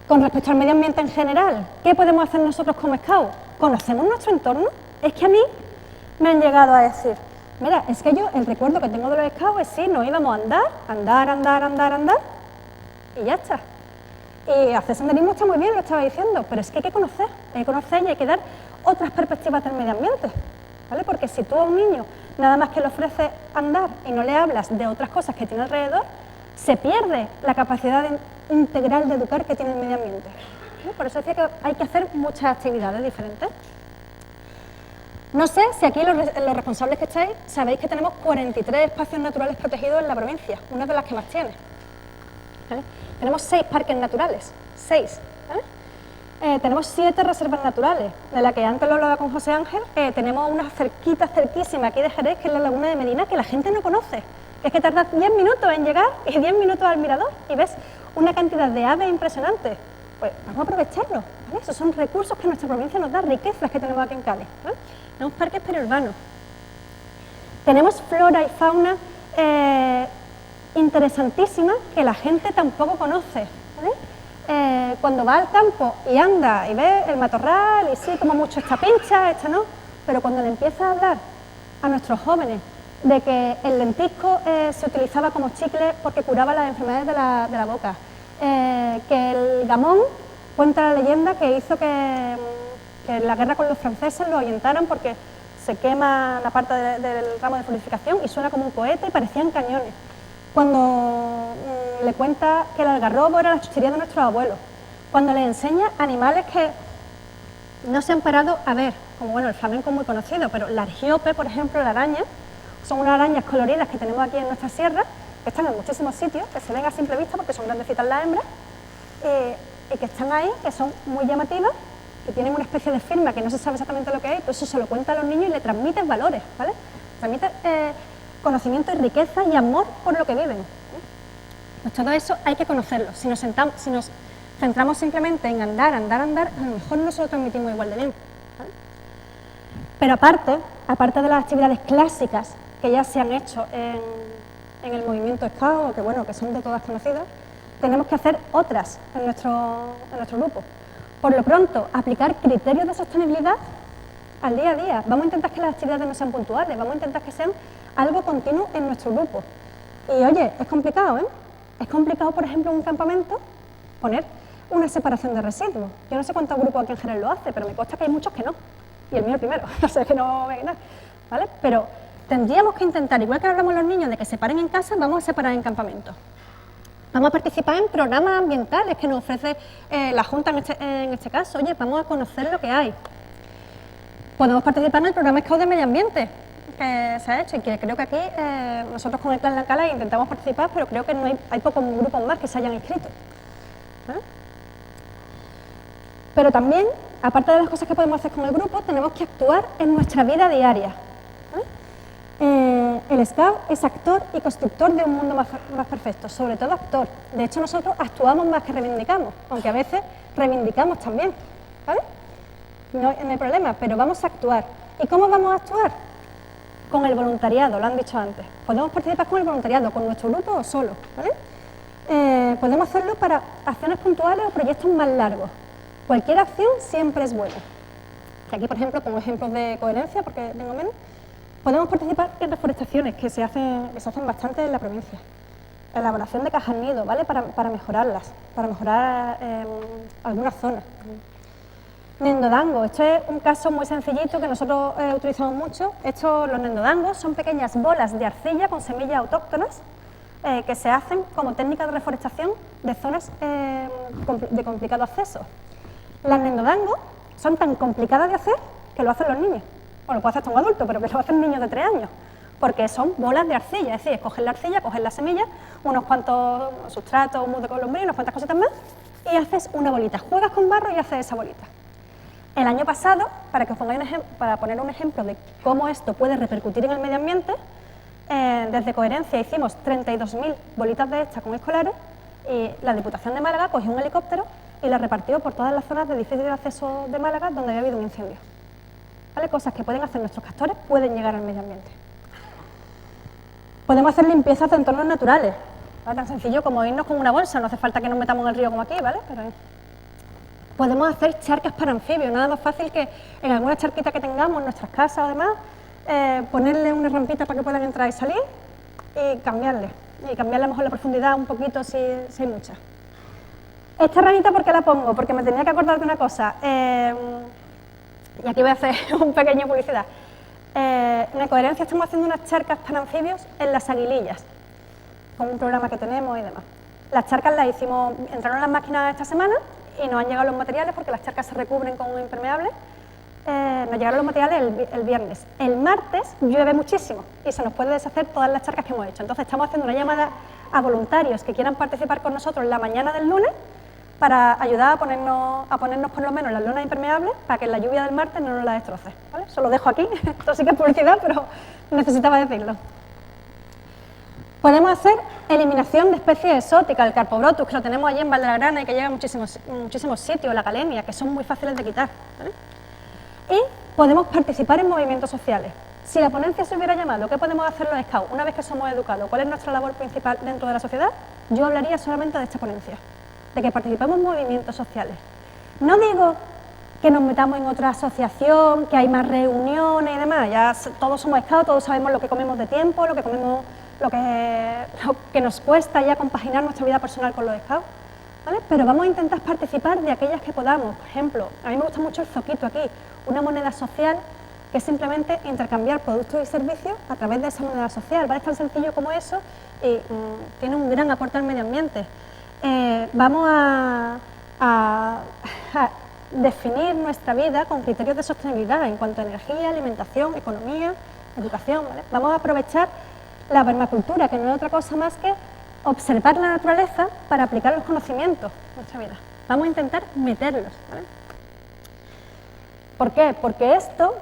Con respecto al medio ambiente en general, ¿qué podemos hacer nosotros como Scout? ¿Conocemos nuestro entorno? Es que a mí me han llegado a decir, mira, es que yo el recuerdo que tengo de los Scouts es sí, nos íbamos a andar, y ya está. Y hacer senderismo está muy bien, lo estaba diciendo, pero es que hay que conocer y hay que dar otras perspectivas del medio ambiente, ¿vale? Porque si tú a un niño nada más que le ofreces andar y no le hablas de otras cosas que tiene alrededor, se pierde la capacidad integral de educar que tiene el medio ambiente, ¿vale? Por eso decía que hay que hacer muchas actividades diferentes. No sé si aquí los responsables que estáis sabéis que tenemos 43 espacios naturales protegidos en la provincia, una de las que más tiene, ¿vale? Tenemos 6 parques naturales, 6, ¿vale? Tenemos 7 reservas naturales, de la que antes lo hablaba con José Ángel, tenemos una cerquísima aquí de Jerez, que es la Laguna de Medina, que la gente no conoce, que es que tarda 10 minutos en llegar y 10 minutos al mirador y ves una cantidad de aves impresionante. Pues vamos a aprovecharlo, ¿vale? Esos son recursos que nuestra provincia nos da, riquezas que tenemos aquí en Cádiz, ¿vale? Tenemos parques periurbanos, tenemos flora y fauna interesantísimas que la gente tampoco conoce, ¿vale? Cuando va al campo y anda y ve el matorral y sí, como mucho esta pincha, esta no, pero cuando le empieza a hablar a nuestros jóvenes de que el lentisco se utilizaba como chicle porque curaba las enfermedades de la boca, que el gamón cuenta la leyenda que hizo que en la guerra con los franceses lo ahuyentaran porque se quema la parte del ramo de florificación y suena como un cohete y parecían cañones. Cuando le cuenta que el algarrobo era la chuchería de nuestros abuelos, cuando le enseña animales que no se han parado a ver, como bueno, el flamenco es muy conocido, pero la argiope, por ejemplo, la araña, son unas arañas coloridas que tenemos aquí en nuestra sierra, que están en muchísimos sitios, que se ven a simple vista porque son grandecitas las hembras, y que están ahí, que son muy llamativas, que tienen una especie de firma que no se sabe exactamente lo que es, pues eso se lo cuenta a los niños y le transmiten valores, ¿vale? Transmiten conocimiento y riqueza y amor por lo que viven. Pues todo eso hay que conocerlo. Si nos centramos simplemente en andar, a lo mejor no se lo transmitimos igual de bien, ¿vale? Pero aparte de las actividades clásicas que ya se han hecho en el movimiento Scout, que bueno, que son de todas conocidas, tenemos que hacer otras en nuestro grupo. Por lo pronto, aplicar criterios de sostenibilidad al día a día. Vamos a intentar que las actividades no sean puntuales, vamos a intentar que sean algo continuo en nuestro grupo. Y oye, es complicado, ¿eh? Es complicado, por ejemplo, en un campamento poner una separación de residuos. Yo no sé cuántos grupos aquí en Jerez lo hace, pero me consta que hay muchos que no. Y el mío el primero, o sea que no me nada, ¿vale? Pero tendríamos que intentar, igual que hablamos los niños de que separen en casa, vamos a separar en campamento. Vamos a participar en programas ambientales que nos ofrece la Junta en este caso. Oye, vamos a conocer lo que hay. Podemos participar en el programa Scout de Medio Ambiente que se ha hecho y que creo que aquí nosotros con el Clan Lancala intentamos participar, pero creo que no hay pocos grupos más que se hayan inscrito. Pero también, aparte de las cosas que podemos hacer con el grupo, tenemos que actuar en nuestra vida diaria. El Scout es actor y constructor de un mundo más perfecto, sobre todo actor. De hecho, nosotros actuamos más que reivindicamos, aunque a veces reivindicamos también, ¿vale? No hay problema, pero vamos a actuar. ¿Y cómo vamos a actuar? Con el voluntariado, lo han dicho antes. Podemos participar con el voluntariado, con nuestro grupo o solo, ¿vale? Podemos hacerlo para acciones puntuales o proyectos más largos. Cualquier acción siempre es buena. Y aquí, por ejemplo, como ejemplos de coherencia, porque tengo menos, podemos participar en reforestaciones que se hacen bastante en la provincia. Elaboración de cajas nido, ¿vale? Para mejorarlas, para mejorar algunas zonas. Nendodango, esto es un caso muy sencillito que nosotros utilizamos mucho. Los nendodangos son pequeñas bolas de arcilla con semillas autóctonas que se hacen como técnica de reforestación de zonas de complicado acceso. Las nendodangos son tan complicadas de hacer que lo hacen los niños. Bueno, lo puede hacer hasta un adulto, pero que lo hacen niños de 3 años, porque son bolas de arcilla, es decir, cogen la arcilla, cogen las semillas, unos cuantos sustratos, humus de colombina, unas cuantas cositas más, y haces una bolita. Juegas con barro y haces esa bolita. El año pasado, para poner un ejemplo de cómo esto puede repercutir en el medio ambiente, desde Coherencia hicimos 32.000 bolitas de estas con escolares y la Diputación de Málaga cogió un helicóptero y la repartió por todas las zonas de difícil acceso de Málaga donde había habido un incendio. ¿Vale? Cosas que pueden hacer nuestros castores pueden llegar al medio ambiente. Podemos hacer limpiezas de entornos naturales, ¿vale? Tan sencillo como irnos con una bolsa, no hace falta que nos metamos en el río como aquí, ¿vale? Pero podemos hacer charcas para anfibios, nada más fácil que en alguna charquita que tengamos en nuestras casas o demás, ponerle una rampita para que puedan entrar y salir y cambiarle a lo mejor la profundidad un poquito si hay mucha. Esta ranita, ¿por qué la pongo? Porque me tenía que acordar de una cosa. Y aquí voy a hacer un pequeño publicidad. En Coherencia estamos haciendo unas charcas para anfibios en las Aguilillas, con un programa que tenemos y demás. Las charcas las hicimos, entraron las máquinas esta semana y nos han llegado los materiales porque las charcas se recubren con un impermeable. Nos llegaron los materiales el viernes. El martes llueve muchísimo y se nos puede deshacer todas las charcas que hemos hecho. Entonces estamos haciendo una llamada a voluntarios que quieran participar con nosotros la mañana del lunes para ayudar a ponernos por lo menos las lonas impermeables para que la lluvia del martes no nos la destroce, ¿vale? Eso lo dejo aquí, esto sí que es publicidad, pero necesitaba decirlo. Podemos hacer eliminación de especies exóticas, el Carpobrotus, que lo tenemos allí en Valdegrana y que llega a muchísimos sitios, la Calenia, que son muy fáciles de quitar, ¿vale? Y podemos participar en movimientos sociales. Si la ponencia se hubiera llamado ¿qué podemos hacer los scouts una vez que somos educados? ¿Cuál es nuestra labor principal dentro de la sociedad? Yo hablaría solamente de esta ponencia, de que participemos en movimientos sociales. No digo que nos metamos en otra asociación, que hay más reuniones y demás, ya todos somos scouts, todos sabemos lo que comemos de tiempo, lo que nos cuesta ya compaginar nuestra vida personal con los scouts, ¿vale? Pero vamos a intentar participar de aquellas que podamos. Por ejemplo, a mí me gusta mucho el zoquito aquí, una moneda social que es simplemente intercambiar productos y servicios a través de esa moneda social, ¿vale? Es tan sencillo como eso y tiene un gran aporte al medio ambiente. Vamos a definir nuestra vida con criterios de sostenibilidad en cuanto a energía, alimentación, economía, educación, ¿vale? Vamos a aprovechar la permacultura, que no es otra cosa más que observar la naturaleza para aplicar los conocimientos en nuestra vida. Vamos a intentar meterlos, ¿vale? ¿Por qué? Porque esto,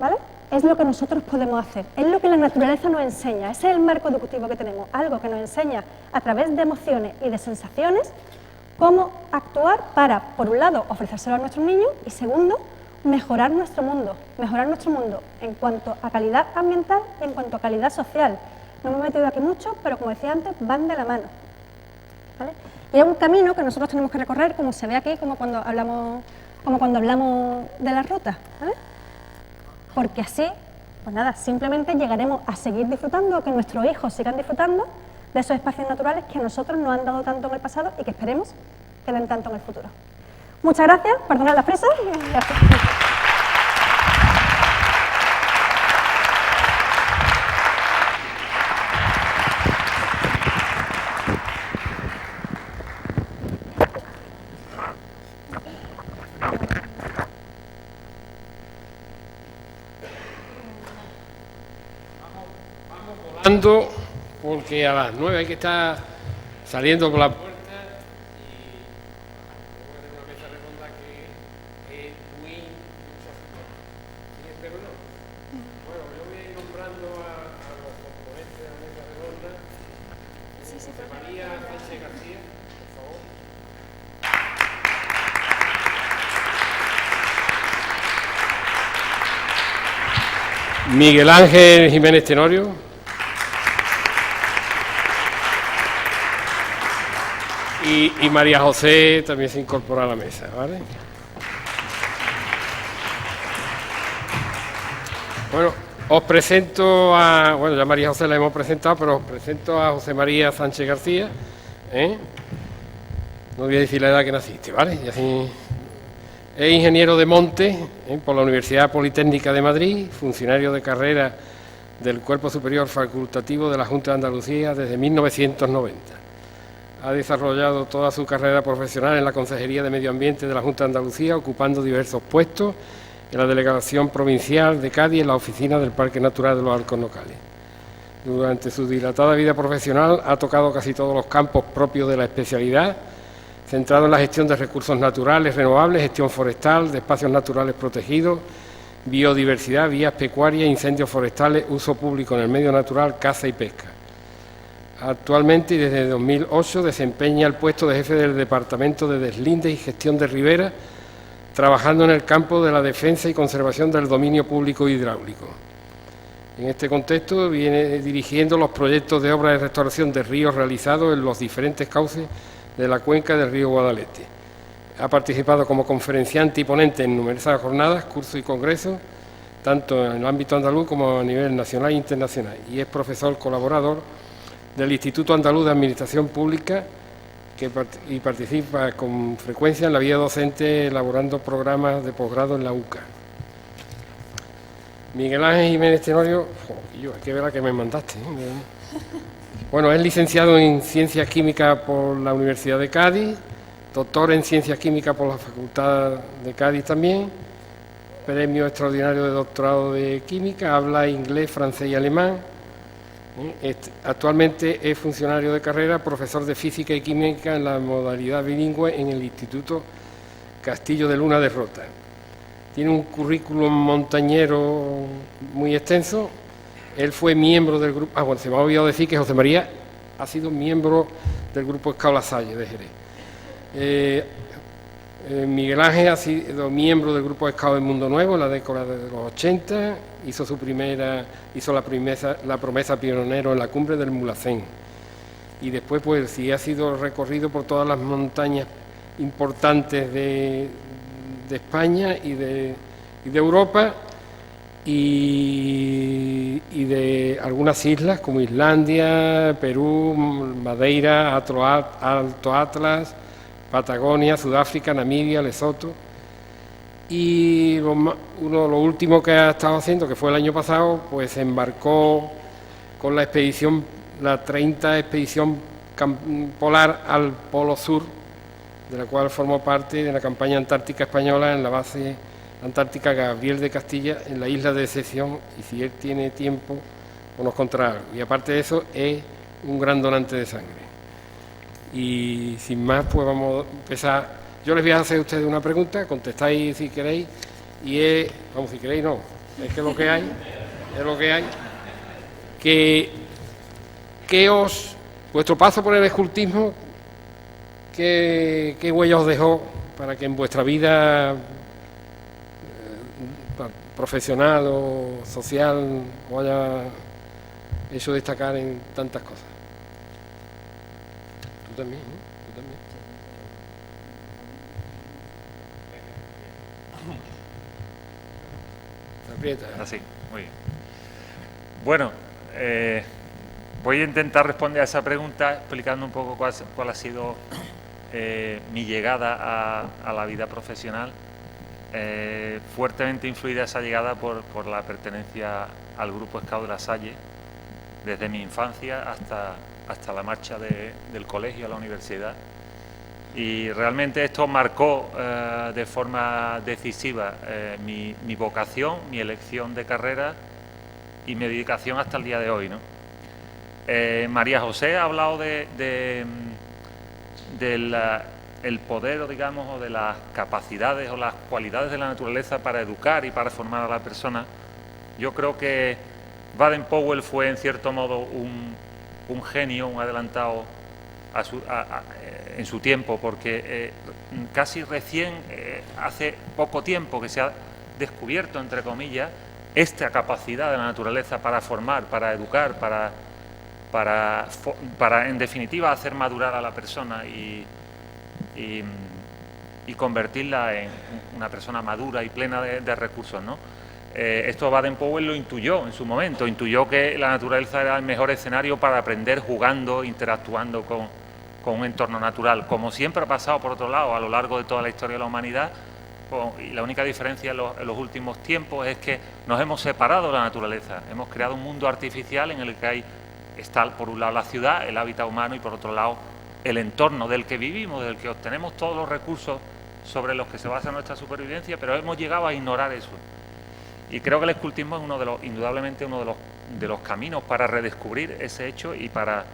¿vale?, es lo que nosotros podemos hacer, es lo que la naturaleza nos enseña, ese es el marco educativo que tenemos, algo que nos enseña a través de emociones y de sensaciones cómo actuar para, por un lado, ofrecérselo a nuestros niños y, segundo, mejorar nuestro mundo en cuanto a calidad ambiental y en cuanto a calidad social. No me he metido aquí mucho, pero como decía antes, van de la mano, ¿vale? Y es un camino que nosotros tenemos que recorrer, como se ve aquí, como cuando hablamos de la ruta, ¿vale? Porque así, pues nada, simplemente llegaremos a seguir disfrutando, que nuestros hijos sigan disfrutando de esos espacios naturales que a nosotros nos han dado tanto en el pasado y que esperemos que den tanto en el futuro. Muchas gracias, perdonad las prisas. Gracias. Porque a las 9 hay que estar saliendo por la puerta y luego hay una mesa redonda que es muy pero no. Bueno, yo voy a ir nombrando a los componentes de la mesa redonda. José María Sánchez García, por favor. Miguel Ángel Jiménez Tenorio. Y María José también se incorpora a la mesa, ¿vale? Bueno, os presento a... Bueno, ya María José la hemos presentado, pero os presento a José María Sánchez García, ¿eh? No voy a decir la edad que naciste, ¿vale? Y así... Es ingeniero de monte, por la Universidad Politécnica de Madrid, funcionario de carrera del Cuerpo Superior Facultativo de la Junta de Andalucía desde 1990. Ha desarrollado toda su carrera profesional en la Consejería de Medio Ambiente de la Junta de Andalucía, ocupando diversos puestos en la Delegación Provincial de Cádiz y en la Oficina del Parque Natural de los Alcornocales. Durante su dilatada vida profesional ha tocado casi todos los campos propios de la especialidad, centrado en la gestión de recursos naturales renovables, gestión forestal, de espacios naturales protegidos, biodiversidad, vías pecuarias, incendios forestales, uso público en el medio natural, caza y pesca. Actualmente y desde 2008 desempeña el puesto de jefe del Departamento de Deslindes y Gestión de Riberas, trabajando en el campo de la defensa y conservación del dominio público hidráulico. En este contexto viene dirigiendo los proyectos de obra de restauración de ríos realizados en los diferentes cauces de la cuenca del río Guadalete. Ha participado como conferenciante y ponente en numerosas jornadas, cursos y congresos, tanto en el ámbito andaluz como a nivel nacional e internacional, y es profesor colaborador del Instituto Andaluz de Administración Pública y participa con frecuencia en la vida docente elaborando programas de posgrado en la UCA. Miguel Ángel Jiménez Tenorio, hay que ver a qué me mandaste, ¿eh? Bueno, es licenciado en Ciencias Químicas por la Universidad de Cádiz, doctor en Ciencias Químicas por la Facultad de Cádiz también, premio extraordinario de doctorado de Química, habla inglés, francés y alemán. Actualmente es funcionario de carrera, profesor de Física y Química en la modalidad bilingüe en el Instituto Castillo de Luna de Rota. Tiene un currículum montañero muy extenso. Él fue miembro del grupo... bueno, se me ha olvidado decir que José María ha sido miembro del grupo Escao La Salle de Jerez. Miguel Ángel ha sido miembro del grupo Scout del Mundo Nuevo en la década de los 80, hizo la promesa pionero en la cumbre del Mulhacén. Y después, pues sí, ha sido recorrido por todas las montañas importantes de España y de Europa, y de algunas islas como Islandia, Perú, Madeira, Alto Atlas, Patagonia, Sudáfrica, Namibia, Lesoto. Y lo último que ha estado haciendo, que fue el año pasado, pues se embarcó con la expedición, la 30 expedición polar al Polo Sur, de la cual formó parte de la campaña antártica española en la base antártica Gabriel de Castilla, en la isla de Decepción, y si él tiene tiempo, pues nos contará algo. Y aparte de eso, es un gran donante de sangre. Y sin más, pues vamos a empezar. Yo les voy a hacer a ustedes una pregunta, contestáis si queréis, y es, vamos, si queréis no, es que lo que hay, es lo que hay. Vuestro paso por el escultismo, ¿qué huella os dejó para que en vuestra vida profesional o social os haya hecho destacar en tantas cosas? Tú también, ¿no? Tú también. Se aprieta. Así, muy bien. Bueno, voy a intentar responder a esa pregunta explicando un poco cuál ha sido mi llegada a la vida profesional. Fuertemente influida esa llegada por la pertenencia al grupo Scout de la Salle, desde mi infancia hasta la marcha del colegio a la universidad. Y realmente esto marcó de forma decisiva mi vocación, mi elección de carrera y mi dedicación hasta el día de hoy, ¿no? María José ha hablado el poder, digamos, o de las capacidades o las cualidades de la naturaleza para educar y para formar a la persona. Yo creo que Baden-Powell fue, en cierto modo, un genio, un adelantado en su tiempo, porque casi recién, hace poco tiempo que se ha descubierto, entre comillas, esta capacidad de la naturaleza para formar, para educar, para en definitiva, hacer madurar a la persona y convertirla en una persona madura y plena de recursos, ¿no? Esto Baden-Powell lo intuyó en su momento, intuyó que la naturaleza era el mejor escenario para aprender jugando, interactuando con un entorno natural, como siempre ha pasado, por otro lado, a lo largo de toda la historia de la humanidad. Y la única diferencia en los últimos tiempos es que nos hemos separado de la naturaleza, hemos creado un mundo artificial en el que está por un lado la ciudad, el hábitat humano, y por otro lado el entorno del que vivimos, del que obtenemos todos los recursos sobre los que se basa nuestra supervivencia, pero hemos llegado a ignorar eso. Y creo que el escultismo es indudablemente uno de los caminos para redescubrir ese hecho y para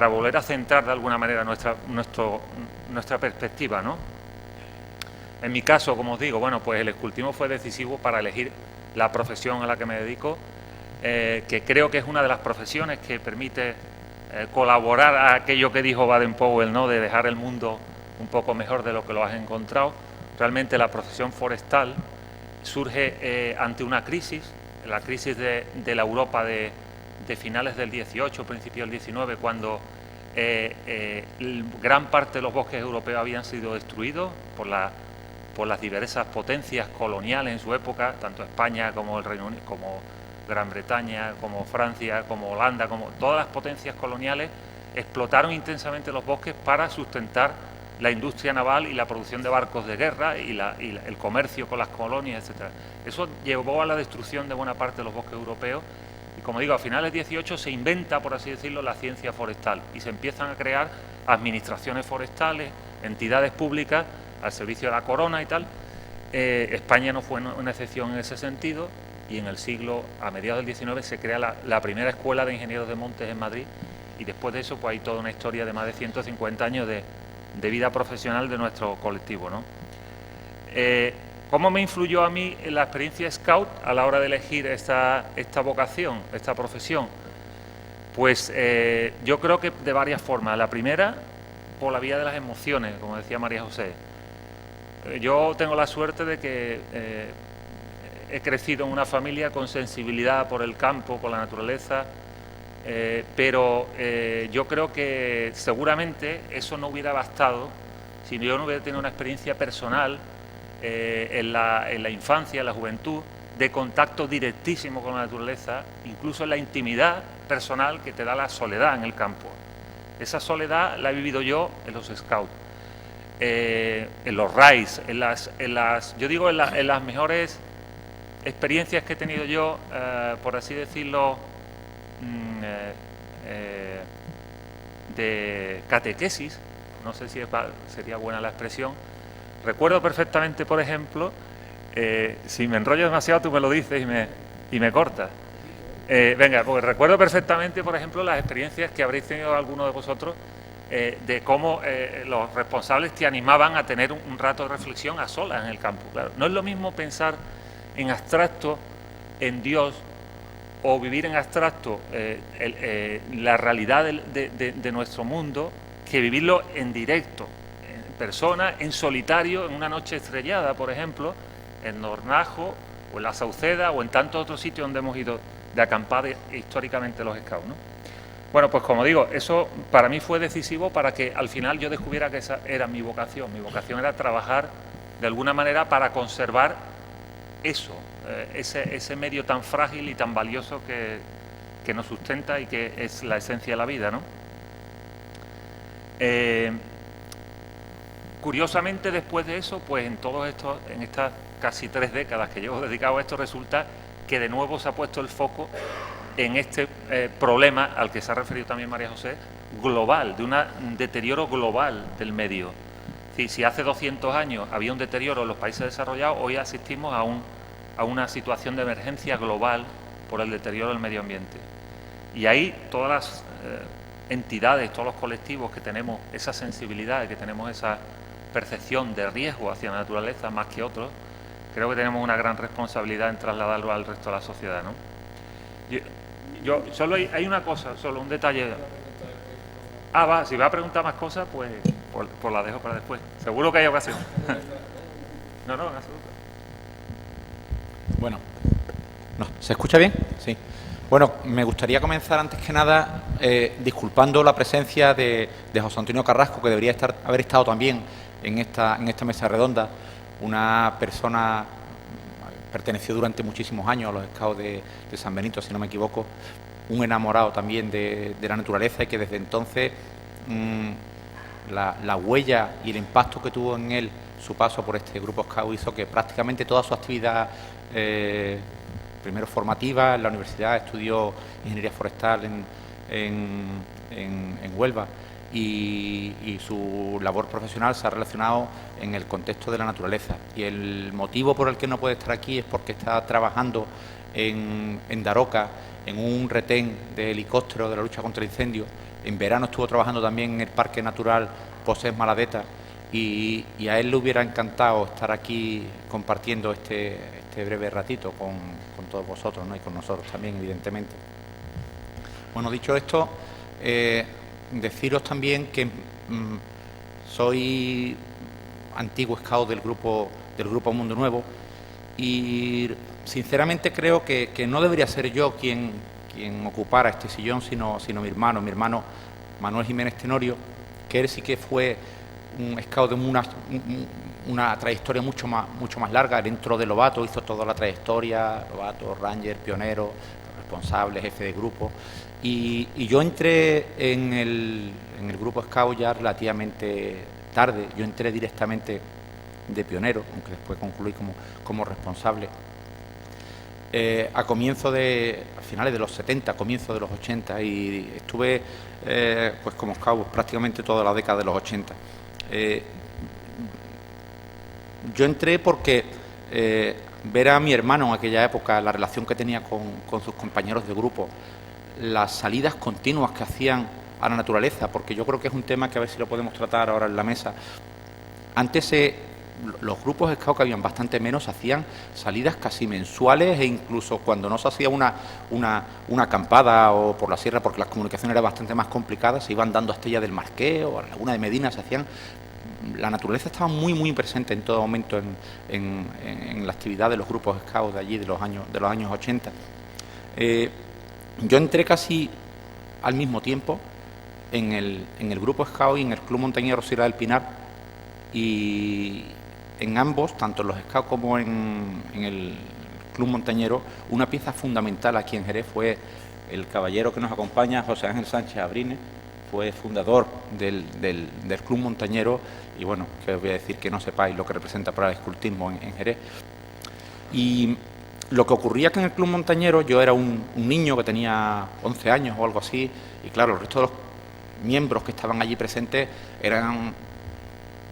volver a centrar de alguna manera nuestra perspectiva, ¿no? En mi caso, como os digo, bueno, pues el escultismo fue decisivo para elegir la profesión a la que me dedico, que creo que es una de las profesiones que permite colaborar a aquello que dijo Baden-Powell, ¿no?, de dejar el mundo un poco mejor de lo que lo has encontrado. Realmente la profesión forestal surge ante una crisis, la crisis de la Europa de finales del 18, principios del 19, cuando gran parte de los bosques europeos habían sido destruidos por las diversas potencias coloniales en su época, tanto España como el Reino Unido, como Gran Bretaña, como Francia, como Holanda, como todas las potencias coloniales explotaron intensamente los bosques para sustentar la industria naval y la producción de barcos de guerra y el comercio con las colonias, etcétera. Eso llevó a la destrucción de buena parte de los bosques europeos y, como digo, a finales del 18 se inventa, por así decirlo, la ciencia forestal y se empiezan a crear administraciones forestales, entidades públicas al servicio de la corona y tal. España no fue una excepción en ese sentido y en el siglo, a mediados del 19, se crea la primera escuela de ingenieros de montes en Madrid y después de eso pues hay toda una historia de más de 150 años de vida profesional de nuestro colectivo, ¿no? ¿Cómo me influyó a mí la experiencia Scout a la hora de elegir esta vocación, esta profesión? Pues yo creo que de varias formas. La primera, por la vía de las emociones, como decía María José. yo tengo la suerte de que he crecido en una familia con sensibilidad por el campo, por la naturaleza, pero yo creo que seguramente eso no hubiera bastado si yo no hubiera tenido una experiencia personal en la infancia, en la juventud, de contacto directísimo con la naturaleza, incluso en la intimidad personal que te da la soledad en el campo. Esa soledad la he vivido yo en los Scouts, en los RAIs, en las mejores experiencias que he tenido yo, por así decirlo, de catequesis, no sé si sería buena la expresión. Recuerdo perfectamente, por ejemplo, si me enrollo demasiado tú me lo dices y me cortas. Venga, pues recuerdo perfectamente, por ejemplo, las experiencias que habréis tenido algunos de vosotros de cómo los responsables te animaban a tener un rato de reflexión a solas en el campo. Claro, no es lo mismo pensar en abstracto, en Dios, o vivir en abstracto la realidad de nuestro mundo, que vivirlo en directo, en persona, en solitario, en una noche estrellada, por ejemplo, en Nornajo, o en la Sauceda, o en tantos otros sitios donde hemos ido de acampar históricamente los Scouts, ¿no? Bueno, pues como digo, eso para mí fue decisivo para que al final yo descubriera que esa era mi vocación. Mi vocación era trabajar de alguna manera para conservar eso, ese medio tan frágil y tan valioso que nos sustenta y que es la esencia de la vida, ¿no? Curiosamente, después de eso, pues en estas casi 3 décadas que llevo dedicado a esto, resulta que de nuevo se ha puesto el foco en este problema al que se ha referido también María José, global, de un deterioro global del medio. Si hace 200 años había un deterioro en los países desarrollados, hoy asistimos a una situación de emergencia global por el deterioro del medio ambiente. Y ahí todas las entidades, todos los colectivos que tenemos esa sensibilidad, que tenemos esa percepción de riesgo hacia la naturaleza más que otros, creo que tenemos una gran responsabilidad en trasladarlo al resto de la sociedad, ¿no? Yo solo hay una cosa, solo un detalle. Si va a preguntar más cosas, pues la dejo para después. Seguro que hay ocasión. No, en absoluto. Bueno, ¿se escucha bien? Sí. Bueno, me gustaría comenzar antes que nada disculpando la presencia de José Antonio Carrasco, que debería haber estado también en esta mesa redonda, una persona perteneció durante muchísimos años a los Scouts de San Benito, si no me equivoco, un enamorado también de la naturaleza, y que desde entonces la huella y el impacto que tuvo en él su paso por este grupo Scout hizo que prácticamente toda su actividad, primero formativa, en la universidad estudió ingeniería forestal en Huelva, y su labor profesional se ha relacionado en el contexto de la naturaleza. Y el motivo por el que no puede estar aquí es porque está trabajando en Daroca, en un retén de helicóptero de la lucha contra el incendio. En verano estuvo trabajando también en el Parque Natural Posés Maladeta, y a él le hubiera encantado estar aquí compartiendo este breve ratito con todos vosotros, ¿no? Y con nosotros también, evidentemente. Bueno, dicho esto, deciros también que soy antiguo scout del grupo Mundo Nuevo, y sinceramente creo que no debería ser yo quien ocupara este sillón, sino mi hermano Manuel Jiménez Tenorio, que él sí que fue un scout de una trayectoria mucho más larga. Dentro de Lobato hizo toda la trayectoria, Lobato, Ranger, pionero, responsable, jefe de grupo, y yo entré en el grupo Scout ya relativamente tarde. Yo entré directamente de pionero, aunque después concluí como responsable, a finales de los 70, comienzo de los 80, y estuve pues como Scout prácticamente toda la década de los 80. Yo entré porque ver a mi hermano en aquella época, la relación que tenía con sus compañeros de grupo, las salidas continuas que hacían a la naturaleza, porque yo creo que es un tema que a ver si lo podemos tratar ahora en la mesa. Antes los grupos Scout, que habían bastante menos, hacían salidas casi mensuales, e incluso cuando no se hacía una acampada o por la sierra, porque las comunicaciones eran bastante más complicadas, se iban dando a Estella del Marqués o a la Laguna de Medina, se hacían la naturaleza estaba muy presente en todo momento en la actividad de los grupos scouts de allí, de los años 80. Yo entré casi al mismo tiempo en el grupo scout y en el Club Montañero Sierra del Pinar, y en ambos, tanto en los scouts como en el Club Montañero, una pieza fundamental aquí en Jerez fue el caballero que nos acompaña, José Ángel Sánchez Abrines. Fue fundador del Club Montañero, y bueno, que os voy a decir que no sepáis lo que representa para el escultismo en Jerez. Y lo que ocurría que en el Club Montañero yo era un niño que tenía 11 años o algo así, y claro, el resto de los miembros que estaban allí presentes eran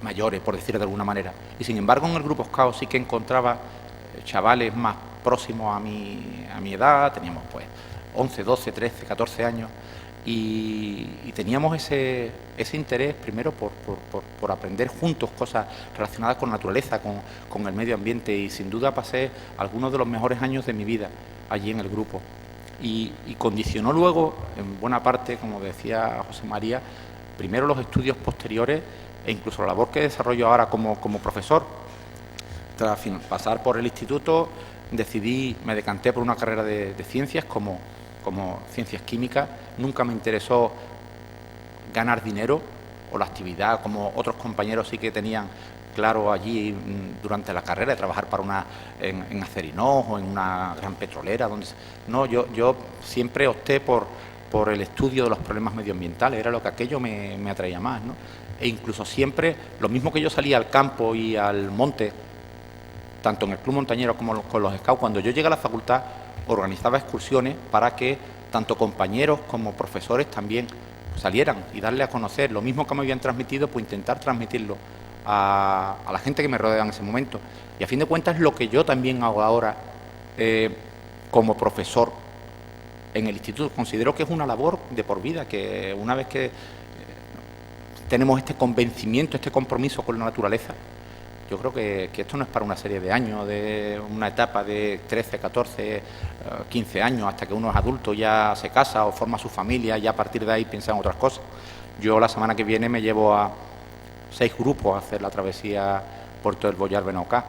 mayores, por decirlo de alguna manera. Y sin embargo en el grupo scout sí que encontraba chavales más próximos a mi edad, teníamos pues 11, 12, 13, 14 años, y teníamos ese interés primero por aprender juntos cosas relacionadas con la naturaleza, con el medio ambiente, y sin duda pasé algunos de los mejores años de mi vida allí en el grupo. Y condicionó luego, en buena parte, como decía José María, primero los estudios posteriores e incluso la labor que desarrollo ahora como profesor. Tras pasar por el instituto, me decanté por una carrera de ciencias como ciencias químicas. Nunca me interesó ganar dinero o la actividad, como otros compañeros sí que tenían claro allí durante la carrera, de trabajar para en Acerinox o en una gran petrolera. No, yo siempre opté por el estudio de los problemas medioambientales, era lo que aquello me atraía más, ¿no? E incluso siempre, lo mismo que yo salía al campo y al monte, tanto en el Club Montañero como con los scouts, cuando yo llegué a la facultad organizaba excursiones para que tanto compañeros como profesores también salieran y darle a conocer lo mismo que me habían transmitido, pues intentar transmitirlo a la gente que me rodea en ese momento. Y a fin de cuentas es lo que yo también hago ahora como profesor en el instituto. Considero que es una labor de por vida, que una vez que tenemos este convencimiento, este compromiso con la naturaleza, yo creo que esto no es para una serie de años, de una etapa de 13, 14, 15 años, hasta que uno es adulto, ya se casa o forma su familia, y a partir de ahí piensa en otras cosas. Yo la semana que viene me llevo a 6 grupos a hacer la travesía Puerto del Boyar Benaucá,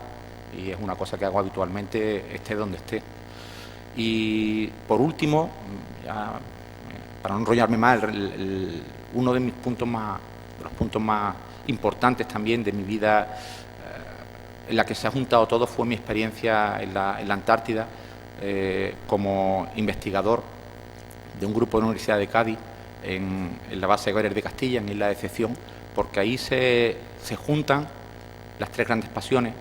y es una cosa que hago habitualmente, esté donde esté. Y por último, ya, para no enrollarme más, uno de mis puntos los puntos más importantes también de mi vida, en la que se ha juntado todo, fue mi experiencia en la Antártida como investigador de un grupo de la Universidad de Cádiz en la base de Guerres de Castilla, en Isla de Excepción, porque ahí se juntan las 3 grandes pasiones.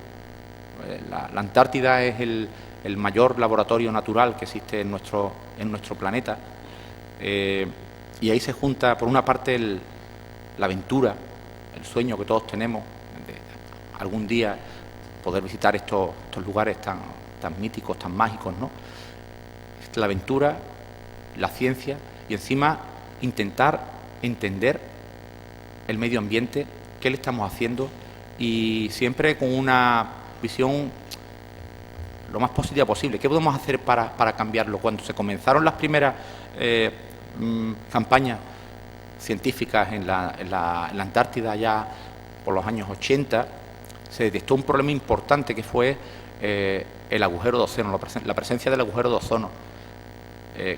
La Antártida es el mayor laboratorio natural que existe en nuestro planeta, y ahí se junta, por una parte, la aventura, el sueño que todos tenemos de algún día poder visitar estos lugares tan míticos, tan mágicos, ¿no? La aventura, la ciencia, y encima intentar entender el medio ambiente, qué le estamos haciendo, y siempre con una visión lo más positiva posible. ¿Qué podemos hacer para cambiarlo? Cuando se comenzaron las primeras campañas científicas en la Antártida, ya por los años 80, se detectó un problema importante, que fue el agujero de ozono, la presencia del agujero de ozono.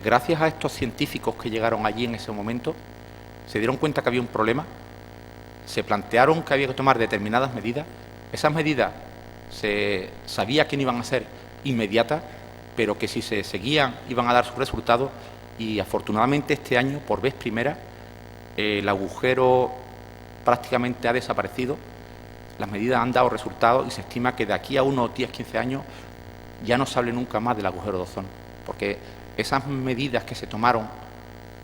Gracias a estos científicos que llegaron allí en ese momento, se dieron cuenta que había un problema, se plantearon que había que tomar determinadas medidas. Esas medidas se sabía que no iban a ser inmediatas, pero que si se seguían iban a dar sus resultados, y afortunadamente este año, por vez primera, el agujero prácticamente ha desaparecido. Las medidas han dado resultados y se estima que de aquí a unos 10, 15 años ya no se hable nunca más del agujero de ozono, porque esas medidas que se tomaron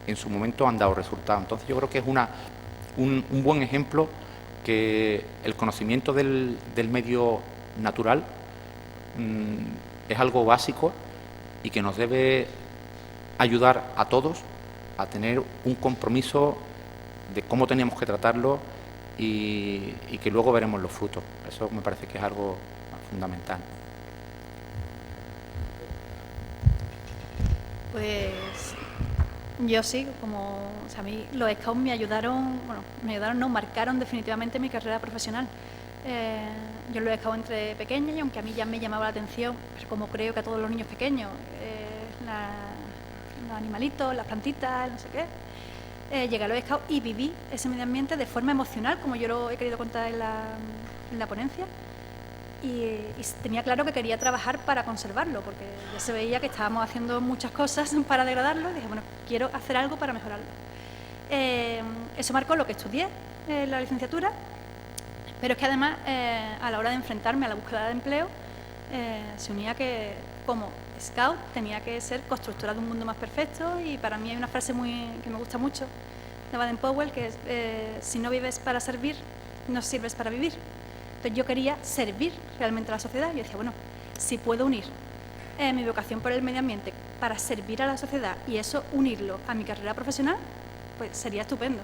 en su momento han dado resultados. Entonces yo creo que es un buen ejemplo, que el conocimiento del medio natural es algo básico y que nos debe ayudar a todos a tener un compromiso de cómo tenemos que tratarlo, y que luego veremos los frutos. Eso me parece que es algo fundamental. Pues Yo sí, como o sea, a mí los scouts me ayudaron, no, marcaron definitivamente mi carrera profesional. Yo los scouts entre pequeña y aunque a mí ya me llamaba la atención, pues, como creo que a todos los niños pequeños, los animalitos, las plantitas, no sé qué, llegué a los scouts y viví ese medio ambiente de forma emocional, como yo lo he querido contar en la ponencia. Y tenía claro que quería trabajar para conservarlo, porque ya se veía que estábamos haciendo muchas cosas para degradarlo, y dije, bueno, quiero hacer algo para mejorarlo. Eso marcó lo que estudié en la licenciatura, pero es que además, a la hora de enfrentarme a la búsqueda de empleo, se unía que como scout tenía que ser constructora de un mundo más perfecto, y para mí hay una frase que me gusta mucho de Baden-Powell, que es, si no vives para servir, no sirves para vivir. Entonces yo quería servir realmente a la sociedad. Yo decía, bueno, si puedo unir mi vocación por el medio ambiente para servir a la sociedad y eso unirlo a mi carrera profesional, pues sería estupendo.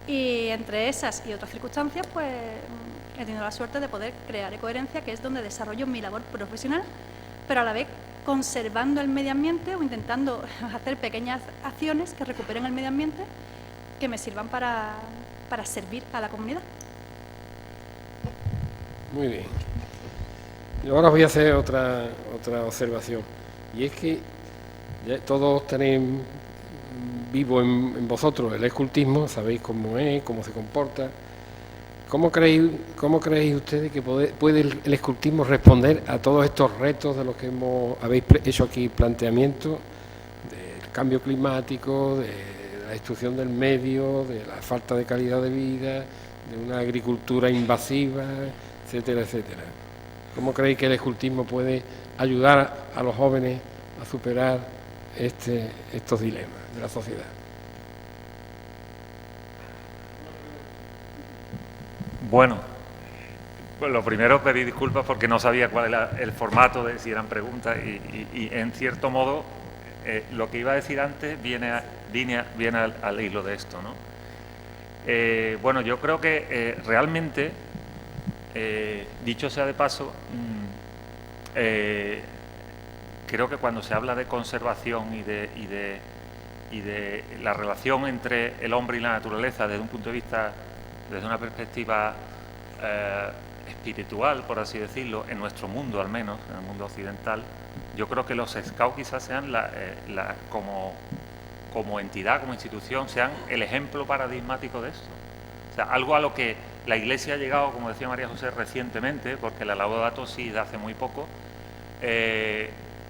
Y entre esas y otras circunstancias, pues he tenido la suerte de poder crear Ecoherencia, que es donde desarrollo mi labor profesional, pero a la vez conservando el medio ambiente o intentando hacer pequeñas acciones que recuperen el medio ambiente que me sirvan para servir a la comunidad. Muy bien. Yo ahora voy a hacer otra observación, y es que ya todos tenéis vivo en vosotros el escultismo, sabéis cómo es, cómo se comporta. ¿Cómo creéis ustedes que puede el escultismo responder a todos estos retos de los que habéis hecho aquí planteamiento, del cambio climático, de la destrucción del medio, de la falta de calidad de vida, de una agricultura invasiva, etcétera, etcétera? ¿Cómo creéis que el escultismo puede ayudar a los jóvenes a superar estos dilemas de la sociedad? Bueno, pues lo primero pedir disculpas porque no sabía cuál era el formato de si eran preguntas y en cierto modo lo que iba a decir antes viene al hilo de esto, ¿no? Bueno, yo creo que realmente, dicho sea de paso, creo que cuando se habla de conservación y de la relación entre el hombre y la naturaleza desde un punto de vista, desde una perspectiva espiritual, por así decirlo, en nuestro mundo al menos, en el mundo occidental, yo creo que los scouts quizás sean como entidad, como institución, sean el ejemplo paradigmático de esto. O sea, algo a lo que la Iglesia ha llegado, como decía María José, recientemente, porque la Laudato Si de hace muy poco,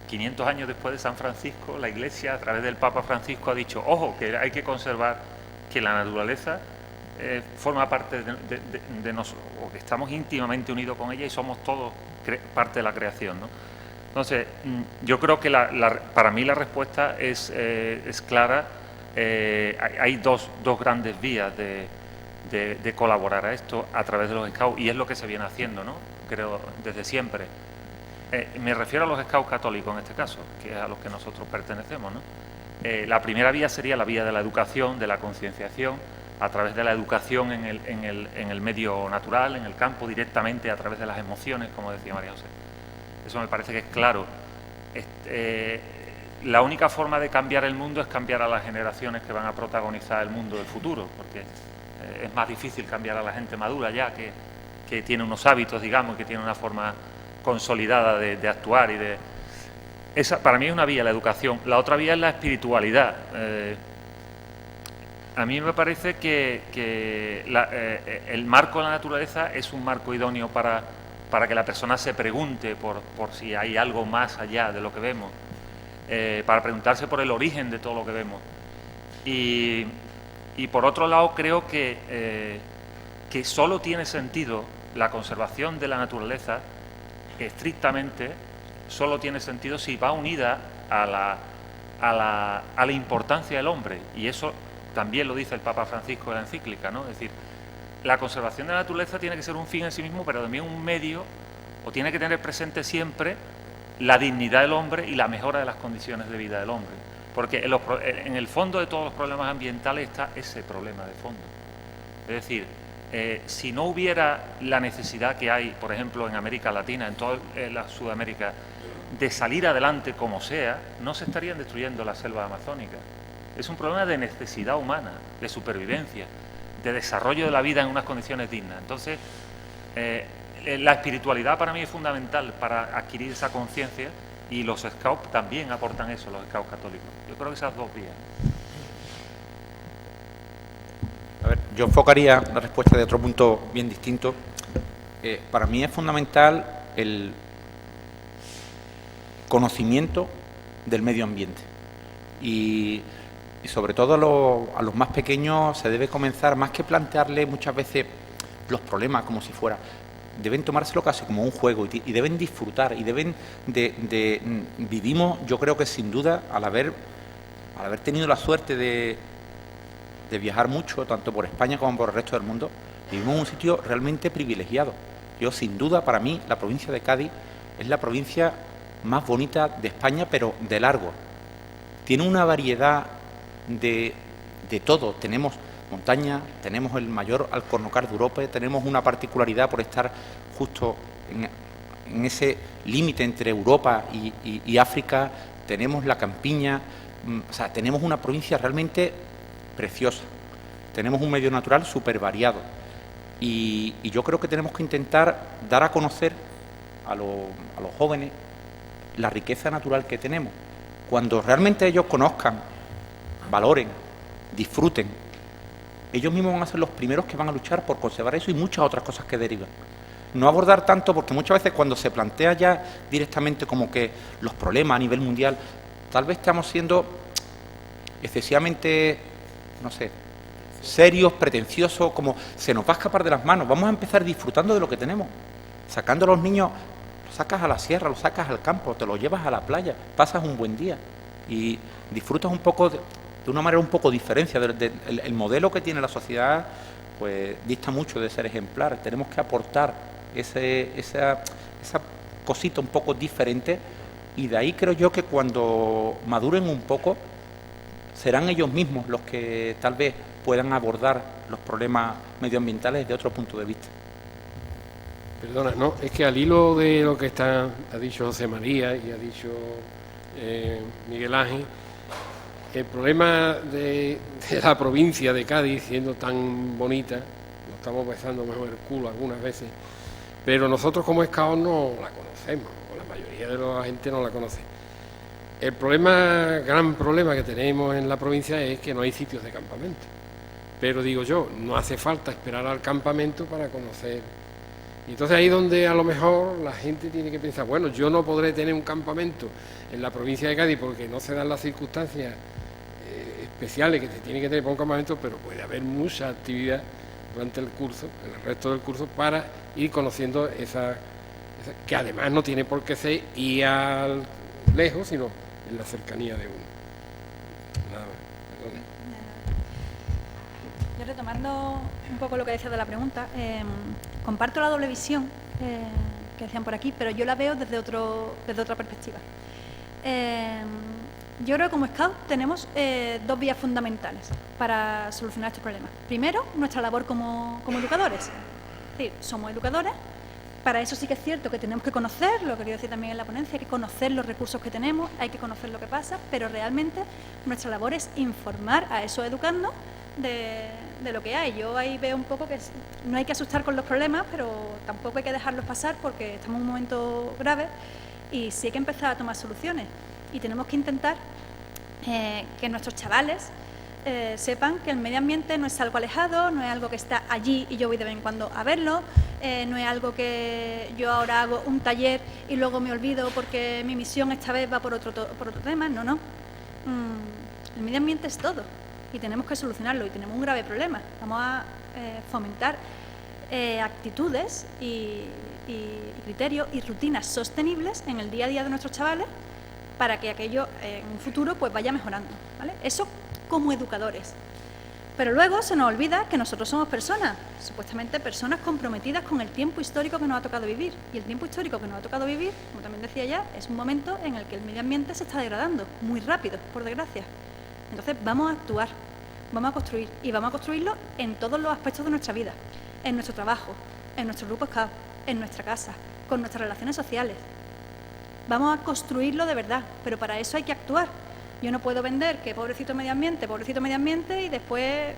500 años después de San Francisco, la Iglesia, a través del Papa Francisco, ha dicho, ojo, que hay que conservar, que la naturaleza forma parte de nosotros, o que estamos íntimamente unidos con ella y somos todos parte de la creación, ¿no? Entonces, yo creo que para mí la respuesta es clara. Hay dos grandes vías de colaborar a esto a través de los scouts, y es lo que se viene haciendo, ¿no? Creo, desde siempre. Me refiero a los scouts católicos en este caso, que es a los que nosotros pertenecemos, ¿no? La primera vía sería la vía de la educación, de la concienciación, a través de la educación en el medio natural, en el campo, directamente a través de las emociones, como decía María José. Eso me parece que es claro. La única forma de cambiar el mundo es cambiar a las generaciones que van a protagonizar el mundo del futuro, porque es más difícil cambiar a la gente madura ya, que tiene unos hábitos, digamos, que tiene una forma consolidada de actuar. Esa para mí es una vía, la educación. La otra vía es la espiritualidad. A mí me parece que el marco de la naturaleza es un marco idóneo para que la persona se pregunte por si hay algo más allá de lo que vemos, para preguntarse por el origen de todo lo que vemos. Y por otro lado, creo que solo tiene sentido la conservación de la naturaleza, estrictamente, solo tiene sentido si va unida a la importancia del hombre, y eso también lo dice el Papa Francisco en la encíclica, ¿no? Es decir, la conservación de la naturaleza tiene que ser un fin en sí mismo, pero también un medio, o tiene que tener presente siempre la dignidad del hombre y la mejora de las condiciones de vida del hombre. Porque en el fondo de todos los problemas ambientales está ese problema de fondo. Es decir, si no hubiera la necesidad que hay, por ejemplo, en América Latina, en toda la Sudamérica, de salir adelante como sea, no se estarían destruyendo las selvas amazónicas. Es es un problema de necesidad humana, de supervivencia, de desarrollo de la vida en unas condiciones dignas. Entonces, la espiritualidad para mí es fundamental para adquirir esa conciencia, y los scouts también aportan eso, los scouts católicos. Yo creo que esas dos vías. A ver, yo enfocaría la respuesta de otro punto bien distinto. Para mí es fundamental el conocimiento del medio ambiente. Y sobre todo a los más pequeños se debe comenzar, más que plantearle muchas veces los problemas como si fuera, deben tomárselo casi como un juego y deben disfrutar y deben vivimos, yo creo que sin duda, al haber tenido la suerte de viajar mucho, tanto por España como por el resto del mundo, vivimos en un sitio realmente privilegiado. Yo, sin duda, para mí, la provincia de Cádiz es la provincia más bonita de España, pero de largo. Tiene una variedad de todo. Tenemos montaña, tenemos el mayor alcornocar de Europa, tenemos una particularidad por estar justo en ese límite entre Europa y África, tenemos la campiña, o sea, tenemos una provincia realmente preciosa, tenemos un medio natural súper variado y yo creo que tenemos que intentar dar a conocer a los jóvenes la riqueza natural que tenemos. Cuando realmente ellos conozcan, valoren, disfruten, ellos mismos van a ser los primeros que van a luchar por conservar eso y muchas otras cosas que derivan. No abordar tanto, porque muchas veces cuando se plantea ya directamente como que los problemas a nivel mundial, tal vez estamos siendo excesivamente, no sé, serios, pretenciosos, como se nos va a escapar de las manos. Vamos a empezar disfrutando de lo que tenemos, sacando a los niños, los sacas a la sierra, los sacas al campo, te los llevas a la playa, pasas un buen día y disfrutas un poco de una manera un poco diferente. El modelo que tiene la sociedad pues dista mucho de ser ejemplar. Tenemos que aportar esa cosita un poco diferente y de ahí creo yo que cuando maduren un poco serán ellos mismos los que tal vez puedan abordar los problemas medioambientales desde otro punto de vista. Perdona, no, es que al hilo de lo que ha dicho José María y ha dicho Miguel Ángel, el problema de la provincia de Cádiz, siendo tan bonita, nos estamos besando mejor el culo algunas veces, pero nosotros como scouts no la conocemos, o la mayoría de la gente no la conoce. El gran problema que tenemos en la provincia es que no hay sitios de campamento. Pero digo yo, no hace falta esperar al campamento para conocer. Y entonces ahí donde a lo mejor la gente tiene que pensar, bueno, yo no podré tener un campamento en la provincia de Cádiz porque no se dan las circunstancias especiales que se tiene que tener para un campamento, pero puede haber mucha actividad durante el curso, en el resto del curso, para ir conociendo esa que además no tiene por qué ser ir al lejos, sino en la cercanía de uno. Nada más. Perdón. Yo retomando un poco lo que decía de la pregunta, comparto la doble visión que decían por aquí, pero yo la veo desde otra perspectiva. Yo creo que como Scout tenemos dos vías fundamentales para solucionar estos problemas. Primero, nuestra labor como educadores. Es decir, somos educadores. Para eso sí que es cierto que tenemos que conocer, lo que quería decir también en la ponencia, hay que conocer los recursos que tenemos, hay que conocer lo que pasa, pero realmente nuestra labor es informar a esos educandos de lo que hay. Yo ahí veo un poco que no hay que asustar con los problemas, pero tampoco hay que dejarlos pasar porque estamos en un momento grave y sí hay que empezar a tomar soluciones. Y tenemos que intentar que nuestros chavales sepan que el medio ambiente no es algo alejado, no es algo que está allí y yo voy de vez en cuando a verlo, no es algo que yo ahora hago un taller y luego me olvido porque mi misión esta vez va por otro tema. No. El medio ambiente es todo y tenemos que solucionarlo y tenemos un grave problema. Vamos a fomentar actitudes y criterios y rutinas sostenibles en el día a día de nuestros chavales para que aquello en un futuro pues vaya mejorando, ¿vale? Eso como educadores. Pero luego se nos olvida que nosotros somos personas, supuestamente personas comprometidas con el tiempo histórico que nos ha tocado vivir. Y el tiempo histórico que nos ha tocado vivir, como también decía ya, es un momento en el que el medio ambiente se está degradando, muy rápido, por desgracia. Entonces vamos a actuar, vamos a construir, y vamos a construirlo en todos los aspectos de nuestra vida, en nuestro trabajo, en nuestro grupo Scout, en nuestra casa, con nuestras relaciones sociales. Vamos a construirlo de verdad, pero para eso hay que actuar. Yo no puedo vender que pobrecito medio ambiente, y después,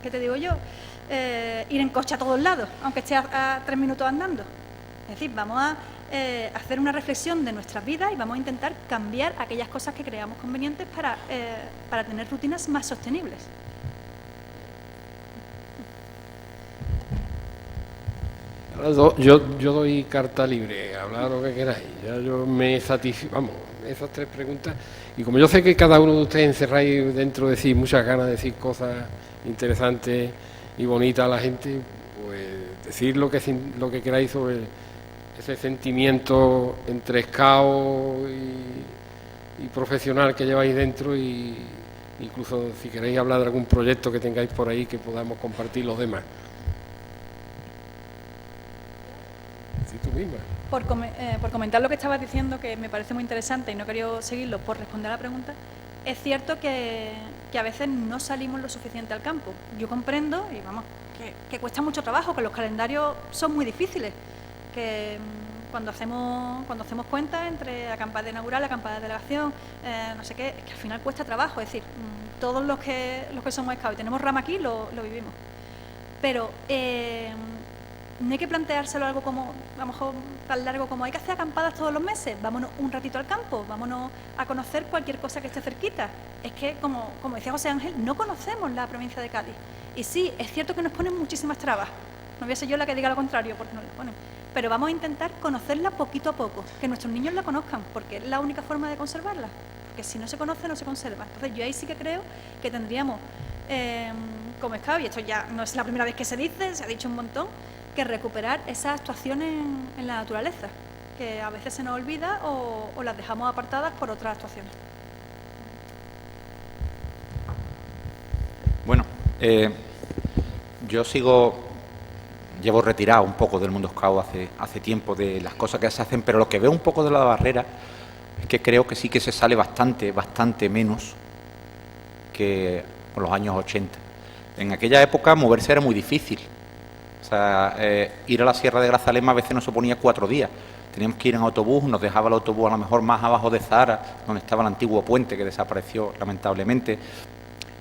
¿qué te digo yo? Ir en coche a todos lados, aunque esté a 3 minutos andando. Es decir, vamos a hacer una reflexión de nuestras vidas y vamos a intentar cambiar aquellas cosas que creamos convenientes para tener rutinas más sostenibles. Yo doy carta libre, hablad lo que queráis. Ya yo me satisfizo, vamos, esas 3 preguntas. Y como yo sé que cada uno de ustedes encerráis dentro de sí muchas ganas de decir cosas interesantes y bonitas a la gente, pues decir lo que queráis sobre ese sentimiento entre scout y profesional que lleváis dentro, y incluso si queréis hablar de algún proyecto que tengáis por ahí que podamos compartir los demás. Sí, tú misma. Por comentar lo que estabas diciendo, que me parece muy interesante y no quería seguirlo por responder a la pregunta, es cierto que a veces no salimos lo suficiente al campo. Yo comprendo, y vamos, que cuesta mucho trabajo, que los calendarios son muy difíciles, que cuando hacemos cuentas entre acampada inaugural, acampada de delegación, no sé qué, es que al final cuesta trabajo. Es decir, todos los que somos scouts y tenemos rama aquí lo vivimos. Pero no hay que planteárselo algo como, a lo mejor tan largo como hay que hacer acampadas todos los meses, vámonos un ratito al campo, vámonos a conocer cualquier cosa que esté cerquita. Es que, como decía José Ángel, no conocemos la provincia de Cádiz. Y sí, es cierto que nos ponen muchísimas trabas. No voy a ser yo la que diga lo contrario, porque no le ponen. Pero vamos a intentar conocerla poquito a poco, que nuestros niños la conozcan, porque es la única forma de conservarla. Porque si no se conoce, no se conserva. Entonces yo ahí sí que creo que tendríamos, como scout, y esto ya no es la primera vez que se dice, se ha dicho un montón, que recuperar esas actuaciones en la naturaleza, que a veces se nos olvida o las dejamos apartadas por otras actuaciones. Bueno, yo llevo retirado un poco del mundo scout hace tiempo, de las cosas que se hacen, pero lo que veo un poco de la barrera es que creo que sí que se sale bastante menos que por los años 80. En aquella época moverse era muy difícil. O sea, ir a la Sierra de Grazalema a veces nos suponía 4 días. Teníamos que ir en autobús, nos dejaba el autobús a lo mejor más abajo de Zahara, donde estaba el antiguo puente que desapareció lamentablemente.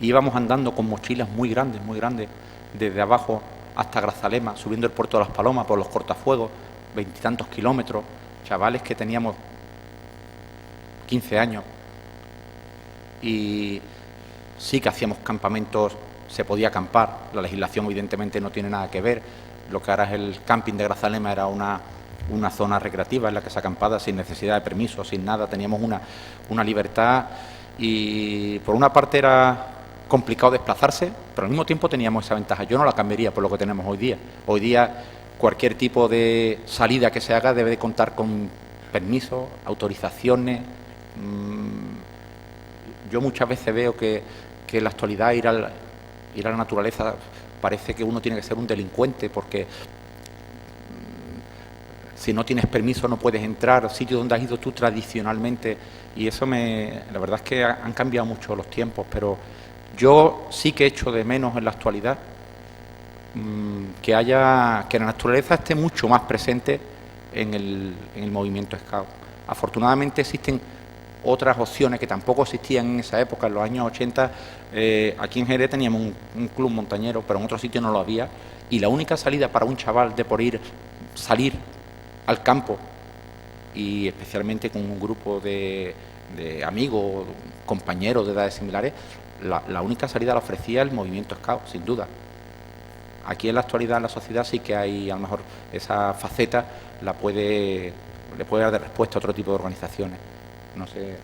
Íbamos andando con mochilas muy grandes, desde abajo hasta Grazalema, subiendo el puerto de Las Palomas por los cortafuegos, 20 y tantos kilómetros, chavales que teníamos 15 años. Y sí que hacíamos campamentos, se podía acampar, la legislación evidentemente no tiene nada que ver. Lo que ahora es el camping de Grazalema era una zona recreativa en la que se acampaba sin necesidad de permiso, sin nada, teníamos una libertad, y por una parte era complicado desplazarse, pero al mismo tiempo teníamos esa ventaja. Yo no la cambiaría por lo que tenemos hoy día. Hoy día cualquier tipo de salida que se haga debe de contar con permisos, autorizaciones. Yo muchas veces veo que en la actualidad ir a la naturaleza parece que uno tiene que ser un delincuente, porque si no tienes permiso no puedes entrar a sitios donde has ido tú tradicionalmente, y eso la verdad es que han cambiado mucho los tiempos, pero yo sí que echo de menos en la actualidad que la naturaleza esté mucho más presente en el movimiento scout. Afortunadamente existen otras opciones que tampoco existían en esa época, en los años 80. Aquí en Jerez teníamos un club montañero, pero en otro sitio no lo había, y la única salida para un chaval de salir al campo, y especialmente con un grupo de amigos, compañeros de edades similares, la única salida la ofrecía el movimiento scout, sin duda. Aquí en la actualidad en la sociedad sí que hay, a lo mejor, esa faceta le puede dar de respuesta a otro tipo de organizaciones. No sé.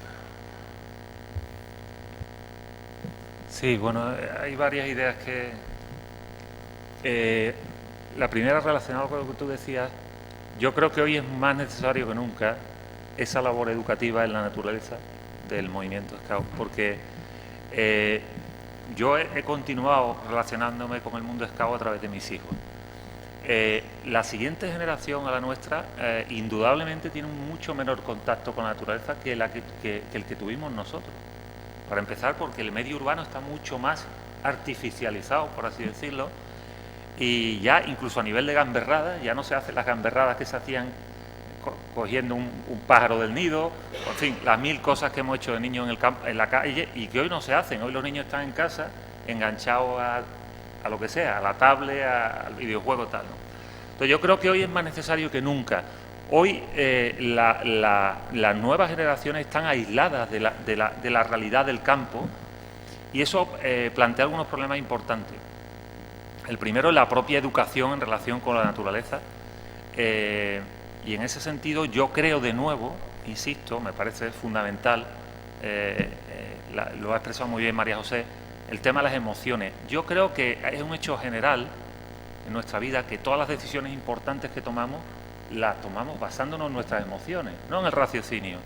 Sí, bueno, hay varias ideas la primera, relacionada con lo que tú decías, yo creo que hoy es más necesario que nunca esa labor educativa en la naturaleza del movimiento scout, porque yo he continuado relacionándome con el mundo scout a través de mis hijos. La siguiente generación a la nuestra indudablemente tiene un mucho menor contacto con la naturaleza que el que tuvimos nosotros. Para empezar, porque el medio urbano está mucho más artificializado, por así decirlo, y ya incluso a nivel de gamberradas, ya no se hacen las gamberradas que se hacían cogiendo un pájaro del nido, en fin, las 1000 cosas que hemos hecho de niños en el campo, en la calle y que hoy no se hacen. Hoy los niños están en casa enganchados a lo que sea, a la tablet, al videojuego, tal, ¿no? Entonces yo creo que hoy es más necesario que nunca. Hoy las nuevas generaciones están aisladas de la realidad del campo y eso plantea algunos problemas importantes. El primero es la propia educación en relación con la naturaleza y en ese sentido yo creo de nuevo, insisto, me parece fundamental, lo ha expresado muy bien María José, el tema de las emociones. Yo creo que es un hecho general en nuestra vida que todas las decisiones importantes que tomamos las tomamos basándonos en nuestras emociones, no en el raciocinio.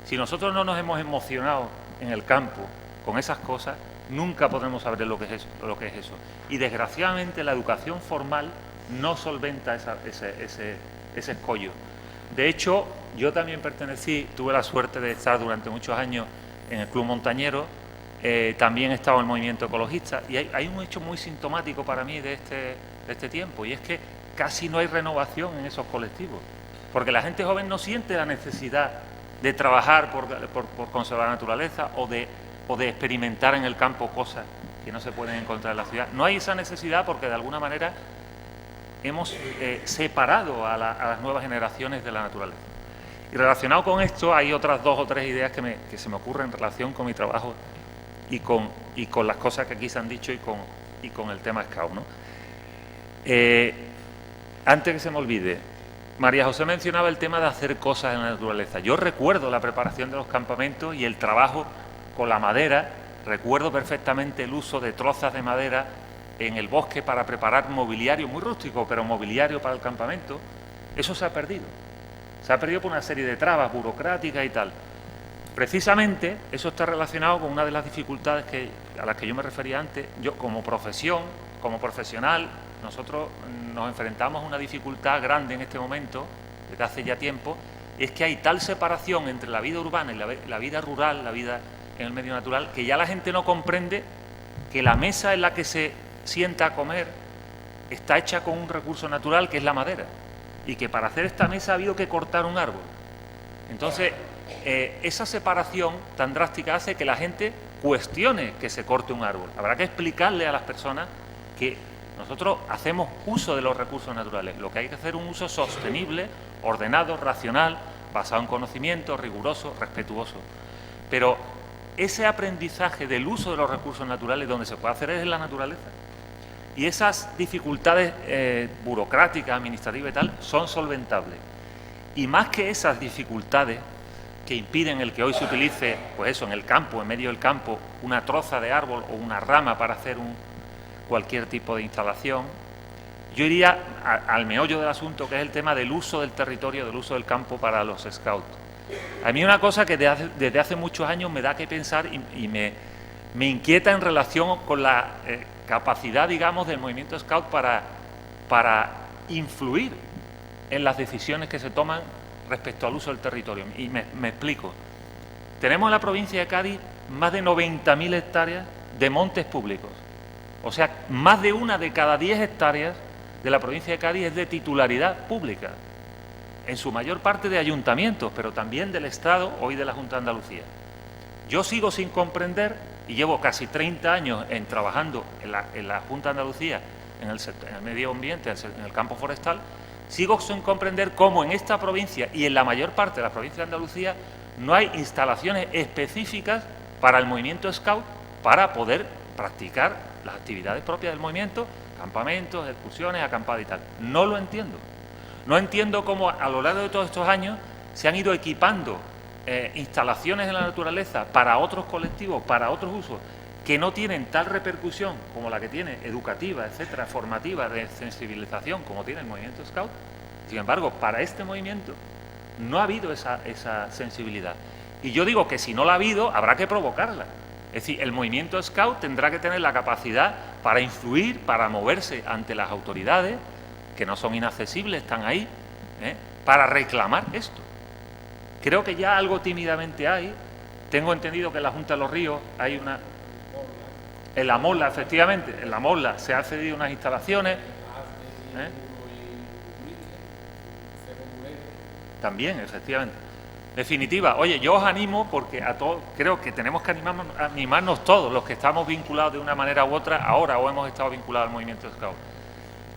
Si nosotros no nos hemos emocionado en el campo con esas cosas, nunca podremos saber lo que es eso. Y desgraciadamente la educación formal no solventa ese escollo. De hecho, yo también tuve la suerte de estar durante muchos años en el Club Montañero, también he estado en el movimiento ecologista y hay un hecho muy sintomático para mí de este tiempo y es que casi no hay renovación en esos colectivos, porque la gente joven no siente la necesidad de trabajar por conservar la naturaleza o de experimentar en el campo cosas que no se pueden encontrar en la ciudad. No hay esa necesidad porque de alguna manera hemos separado a las nuevas generaciones de la naturaleza. Y relacionado con esto hay otras 2 o 3 ideas que se me ocurren en relación con mi trabajo y con las cosas que aquí se han dicho y con el tema Scout, ¿no? Antes que se me olvide, María José mencionaba el tema de hacer cosas en la naturaleza. Yo recuerdo la preparación de los campamentos y el trabajo con la madera, recuerdo perfectamente el uso de trozas de madera en el bosque para preparar mobiliario, muy rústico, pero mobiliario para el campamento. Eso se ha perdido. Se ha perdido por una serie de trabas burocráticas y tal. Precisamente eso está relacionado con una de las dificultades a las que yo me refería antes. Yo como profesión, como profesional, nosotros nos enfrentamos a una dificultad grande en este momento, desde hace ya tiempo, es que hay tal separación entre la vida urbana y la vida rural, la vida en el medio natural, que ya la gente no comprende que la mesa en la que se sienta a comer está hecha con un recurso natural que es la madera y que para hacer esta mesa ha habido que cortar un árbol. Entonces, esa separación tan drástica hace que la gente cuestione que se corte un árbol. Habrá que explicarle a las personas que nosotros hacemos uso de los recursos naturales. Lo que hay que hacer es un uso sostenible, ordenado, racional, basado en conocimiento, riguroso, respetuoso. Pero ese aprendizaje del uso de los recursos naturales donde se puede hacer es en la naturaleza. Y esas dificultades burocráticas, administrativas y tal, son solventables. Y más que esas dificultades que impiden el que hoy se utilice, pues eso, en el campo, en medio del campo, una troza de árbol o una rama para hacer cualquier tipo de instalación, yo iría al meollo del asunto, que es el tema del uso del territorio, del uso del campo para los scouts. A mí una cosa que desde hace muchos años me da que pensar y me inquieta en relación con la capacidad, digamos, del movimiento scout para influir en las decisiones que se toman respecto al uso del territorio. Y me explico. Tenemos en la provincia de Cádiz más de 90.000 hectáreas de montes públicos. O sea, más de 1 de cada 10 hectáreas de la provincia de Cádiz es de titularidad pública, en su mayor parte de ayuntamientos, pero también del Estado, hoy de la Junta de Andalucía. Yo sigo sin comprender, y llevo casi 30 años trabajando en la Junta de Andalucía, en el medio ambiente, en el campo forestal, sigo sin comprender cómo en esta provincia y en la mayor parte de la provincia de Andalucía no hay instalaciones específicas para el movimiento scout para poder practicar las actividades propias del movimiento, campamentos, excursiones, acampadas y tal. No lo entiendo. No entiendo cómo a lo largo de todos estos años se han ido equipando instalaciones en la naturaleza para otros colectivos, para otros usos, que no tienen tal repercusión como la que tiene educativa, etcétera, formativa, de sensibilización, como tiene el movimiento scout. Sin embargo, para este movimiento no ha habido esa sensibilidad. Y yo digo que si no la ha habido, habrá que provocarla. Es decir, el movimiento scout tendrá que tener la capacidad para influir, para moverse ante las autoridades, que no son inaccesibles, están ahí, para reclamar esto. Creo que ya algo tímidamente hay. Tengo entendido que en la Junta de los Ríos hay una... En la Mola, efectivamente, en la Mola se han cedido unas instalaciones. también, efectivamente. Definitiva, oye, yo os animo porque a todos, creo que tenemos que animarnos todos, los que estamos vinculados de una manera u otra, ahora o hemos estado vinculados al movimiento Scout.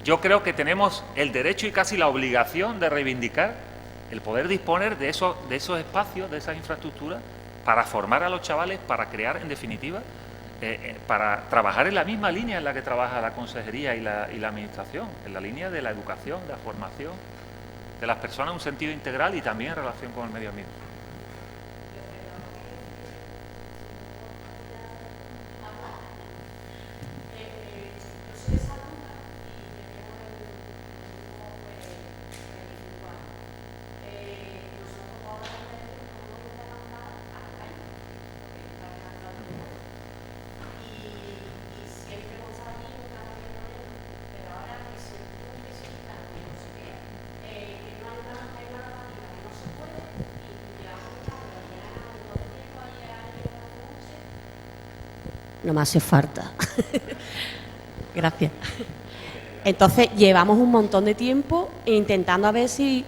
Yo creo que tenemos el derecho y casi la obligación de reivindicar el poder disponer de esos espacios, de esas infraestructuras, para formar a los chavales, para crear, en definitiva, para trabajar en la misma línea en la que trabaja la consejería y la administración, en la línea de la educación, de la formación de las personas en un sentido integral y también en relación con el medio ambiente. No me hace falta. Gracias. Entonces, llevamos un montón de tiempo intentando a ver si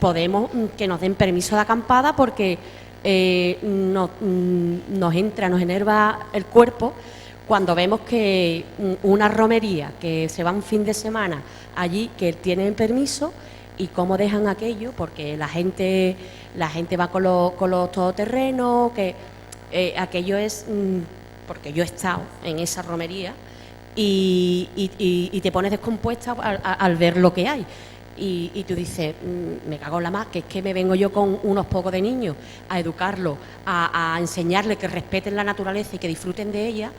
podemos que nos den permiso de acampada porque nos enerva el cuerpo cuando vemos que una romería que se va un fin de semana allí, que tienen permiso y cómo dejan aquello, porque la gente va con los todoterrenos, que aquello es... porque yo he estado en esa romería y te pones descompuesta al ver lo que hay. Y tú dices, me cago en la mar, que es que me vengo yo con unos pocos de niños a educarlos, a enseñarles que respeten la naturaleza y que disfruten de ella,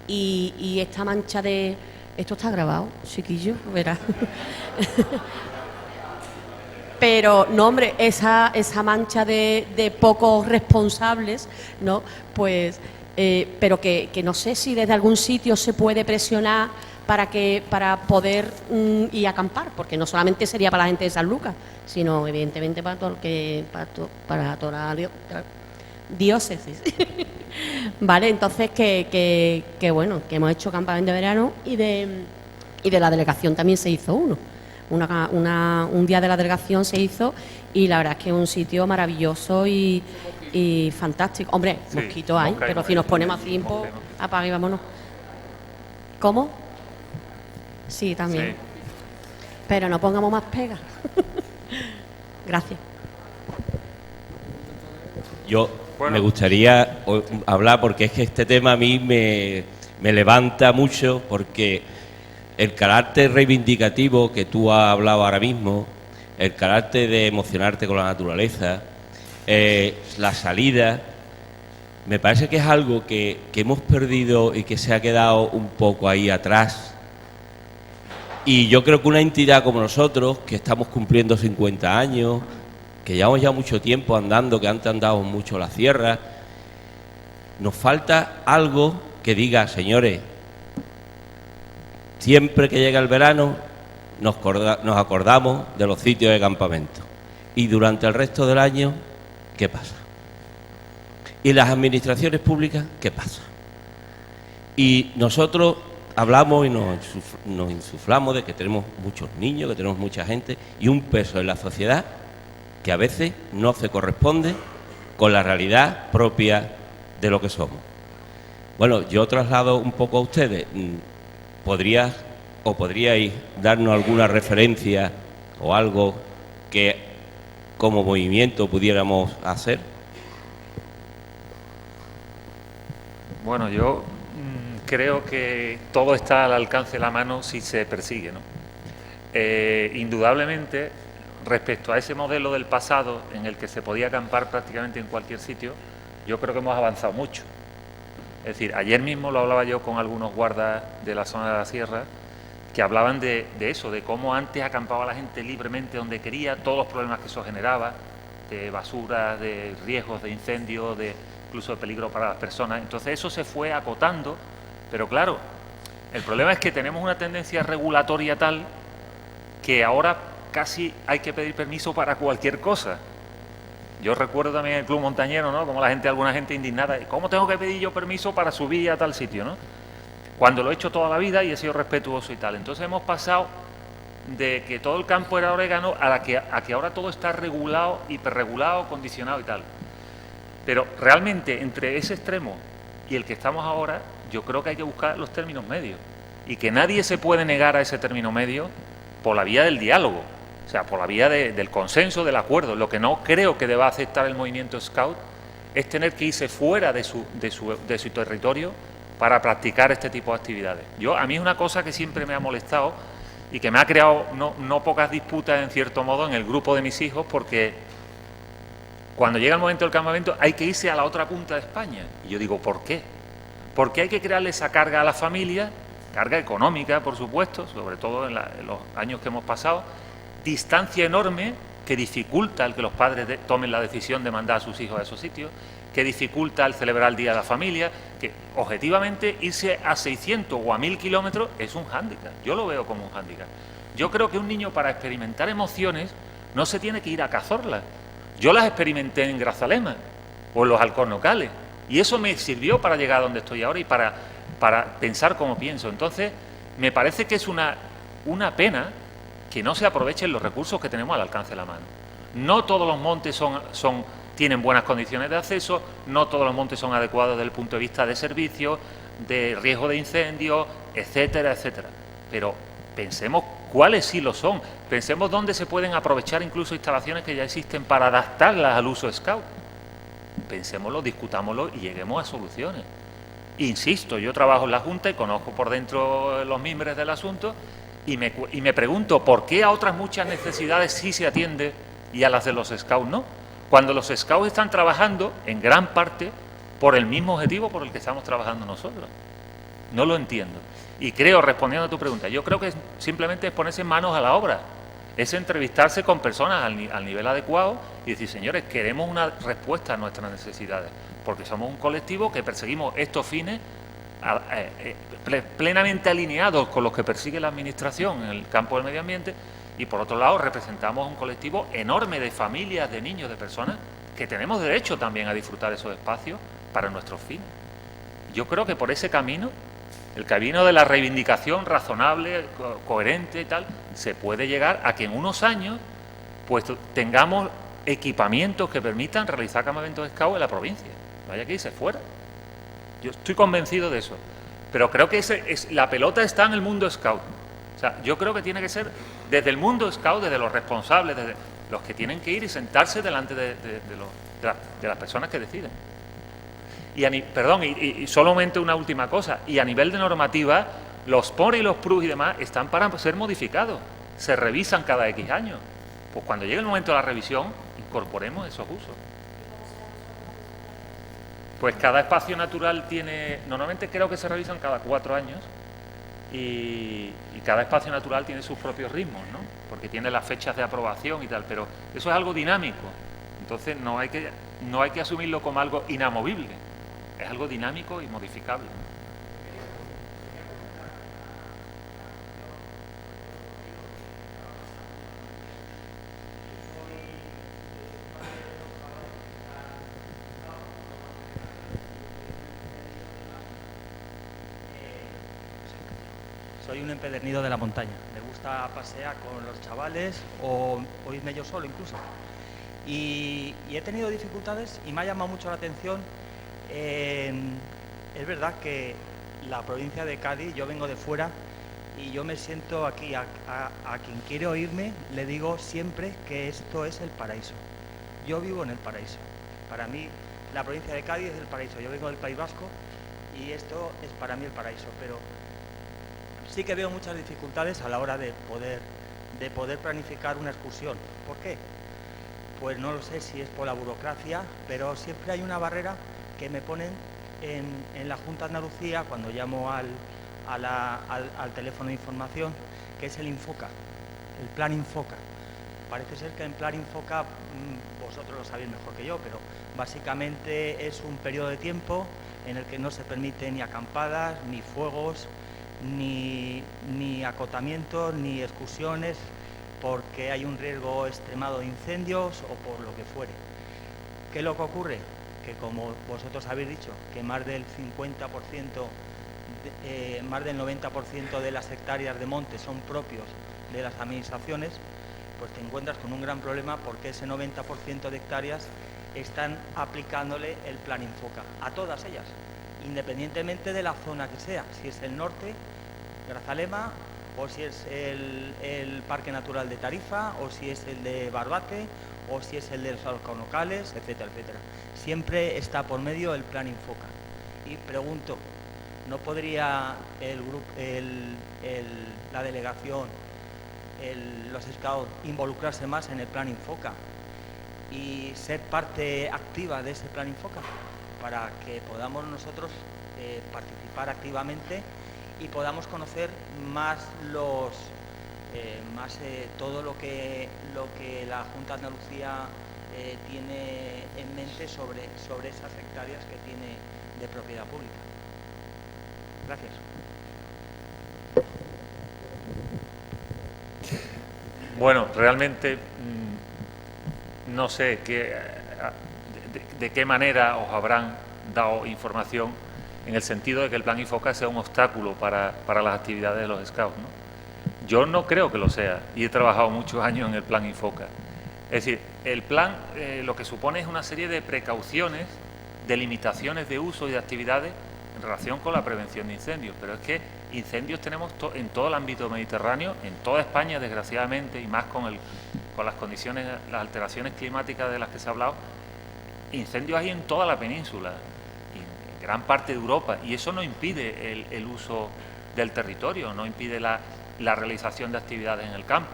y esta mancha de... Esto está grabado, chiquillo, verás. Pero, no, hombre, esa mancha de pocos responsables, ¿no? Pues... pero que no sé si desde algún sitio se puede presionar para poder ir a acampar, porque no solamente sería para la gente de San Lucas, sino evidentemente para todo para toda la diócesis. Vale, entonces que bueno, que hemos hecho campamento de verano y de la delegación también se hizo uno. Un día de la delegación se hizo y la verdad es que es un sitio maravilloso y fantástico. Hombre, sí, mosquitos hay, pero si nos ponemos a tiempo, apaga y vámonos. ¿Cómo? Sí, también. Sí. Pero no pongamos más pegas. Gracias. Yo me gustaría hablar porque es que este tema a mí me levanta mucho porque el carácter reivindicativo que tú has hablado ahora mismo, el carácter de emocionarte con la naturaleza, la salida, me parece que es algo que hemos perdido y que se ha quedado un poco ahí atrás. Y yo creo que una entidad como nosotros, que estamos cumpliendo 50 años, que llevamos ya mucho tiempo andando, que antes andábamos mucho la sierra, nos falta algo que diga, señores, siempre que llega el verano nos acordamos de los sitios de campamento. Y durante el resto del año, ¿qué pasa? ¿Y las administraciones públicas, qué pasa? Y nosotros hablamos y nos insuflamos de que tenemos muchos niños, que tenemos mucha gente y un peso en la sociedad que a veces no se corresponde con la realidad propia de lo que somos. Bueno, yo traslado un poco a ustedes. ¿Podríais darnos alguna referencia o algo que como movimiento pudiéramos hacer? Bueno, yo creo que todo está al alcance de la mano si se persigue, ¿no? Indudablemente, respecto a ese modelo del pasado en el que se podía acampar prácticamente en cualquier sitio, yo creo que hemos avanzado mucho. Es decir, ayer mismo lo hablaba yo con algunos guardas de la zona de la sierra que hablaban de eso, de cómo antes acampaba la gente libremente donde quería, todos los problemas que eso generaba, de basura, de riesgos de incendios, incluso de peligro para las personas. Entonces eso se fue acotando, pero claro, el problema es que tenemos una tendencia regulatoria tal que ahora casi hay que pedir permiso para cualquier cosa. Yo recuerdo también el Club Montañero, ¿no? Como alguna gente indignada, ¿cómo tengo que pedir yo permiso para subir a tal sitio, ¿no? Cuando lo he hecho toda la vida y he sido respetuoso y tal. Entonces hemos pasado de que todo el campo era orégano a que ahora todo está regulado, hiperregulado, condicionado y tal. Pero realmente entre ese extremo y el que estamos ahora, yo creo que hay que buscar los términos medios y que nadie se puede negar a ese término medio por la vía del diálogo, o sea, por la vía del consenso, del acuerdo. Lo que no creo que deba aceptar el movimiento Scout es tener que irse fuera de su territorio para practicar este tipo de actividades. A mí es una cosa que siempre me ha molestado y que me ha creado no pocas disputas, en cierto modo, en el grupo de mis hijos, porque cuando llega el momento del campamento hay que irse a la otra punta de España. Y yo digo, ¿por qué? Porque hay que crearle esa carga a la familia, carga económica, por supuesto, sobre todo en los años que hemos pasado, distancia enorme que dificulta el que los padres tomen la decisión de mandar a sus hijos a esos sitios, que dificulta el celebrar el Día de la Familia, que objetivamente irse a 600 o a 1000 kilómetros es un hándicap. Yo lo veo como un hándicap. Yo creo que un niño, para experimentar emociones, no se tiene que ir a Cazorla. Yo las experimenté en Grazalema o en los Alcornocales y eso me sirvió para llegar a donde estoy ahora y para pensar como pienso. Entonces, me parece que es una pena que no se aprovechen los recursos que tenemos al alcance de la mano. No todos los montes tienen buenas condiciones de acceso, no todos los montes son adecuados desde el punto de vista de servicios, de riesgo de incendios, etcétera, etcétera. Pero pensemos cuáles sí lo son, pensemos dónde se pueden aprovechar incluso instalaciones que ya existen para adaptarlas al uso Scout. Pensémoslo, discutámoslo y lleguemos a soluciones. Insisto, yo trabajo en la Junta y conozco por dentro los mimbres del asunto y me pregunto por qué a otras muchas necesidades sí se atiende y a las de los Scouts no, cuando los Scouts están trabajando en gran parte por el mismo objetivo por el que estamos trabajando nosotros. No lo entiendo. Y creo, respondiendo a tu pregunta, yo creo que simplemente es ponerse manos a la obra, es entrevistarse con personas al nivel adecuado y decir, señores, queremos una respuesta a nuestras necesidades, porque somos un colectivo que perseguimos estos fines plenamente alineados con los que persigue la Administración en el campo del medio ambiente y, por otro lado, representamos un colectivo enorme de familias, de niños, de personas que tenemos derecho también a disfrutar esos espacios para nuestros fines. Yo creo que por ese camino, el camino de la reivindicación razonable, coherente y tal, se puede llegar a que en unos años pues tengamos equipamientos que permitan realizar campamentos de Scout en la provincia. No haya que irse fuera. Yo estoy convencido de eso. Pero creo que la pelota está en el mundo Scout. O sea, yo creo que tiene que ser desde el mundo Scout, desde los responsables, desde los que tienen que ir y sentarse delante de las personas que deciden. Y solamente una última cosa. Y a nivel de normativa, los POR y los PRUS y demás están para ser modificados. Se revisan cada X años. Pues cuando llegue el momento de la revisión, incorporemos esos usos. Pues cada espacio natural tiene... Normalmente creo que se revisan cada 4 años y cada espacio natural tiene sus propios ritmos, ¿no? Porque tiene las fechas de aprobación y tal, pero eso es algo dinámico. Entonces no hay que asumirlo como algo inamovible. Es algo dinámico y modificable. Soy un empedernido de la montaña. Me gusta pasear con los chavales o irme yo solo incluso. Y he tenido dificultades y me ha llamado mucho la atención. Es verdad que la provincia de Cádiz, yo vengo de fuera y yo me siento aquí. A quien quiere oírme le digo siempre que esto es el paraíso. Yo vivo en el paraíso. Para mí la provincia de Cádiz es el paraíso. Yo vengo del País Vasco y esto es para mí el paraíso. Pero sí que veo muchas dificultades a la hora de poder planificar una excursión. ¿Por qué? Pues no lo sé si es por la burocracia, pero siempre hay una barrera que me ponen en la Junta de Andalucía cuando llamo al teléfono de información, que es el Infoca, el Plan Infoca. Parece ser que en Plan Infoca, vosotros lo sabéis mejor que yo, pero básicamente es un periodo de tiempo en el que no se permite ni acampadas, ni fuegos, ni acotamientos, ni excursiones, porque hay un riesgo extremado de incendios o por lo que fuere. ¿Qué es lo que ocurre? Que como vosotros habéis dicho, que más del 50% más del 90% de las hectáreas de monte son propios de las administraciones, pues te encuentras con un gran problema porque ese 90% de hectáreas están aplicándole el plan Infoca a todas ellas, independientemente de la zona que sea, si es el norte, Grazalema, o si es el Parque Natural de Tarifa, o si es el de Barbate, o si es el de los Alcornocales, etcétera, etcétera. Siempre está por medio el plan Infoca. Y pregunto, ¿no podría el grupo, la delegación, los scouts involucrarse más en el plan Infoca y ser parte activa de ese plan Infoca para que podamos nosotros participar activamente y podamos conocer más todo lo que la Junta de Andalucía tiene en mente sobre esas hectáreas que tiene de propiedad pública? Gracias. Bueno, realmente no sé de qué manera os habrán dado información en el sentido de que el plan Infoca sea un obstáculo para las actividades de los scouts, ¿no? Yo no creo que lo sea y he trabajado muchos años en el plan Infoca. Es decir, el plan lo que supone es una serie de precauciones, de limitaciones de uso y de actividades en relación con la prevención de incendios, pero es que incendios tenemos en todo el ámbito mediterráneo, en toda España, desgraciadamente, y más con las condiciones, las alteraciones climáticas de las que se ha hablado. Incendios hay en toda la península, en gran parte de Europa, y eso no impide el uso del territorio, no impide la realización de actividades en el campo.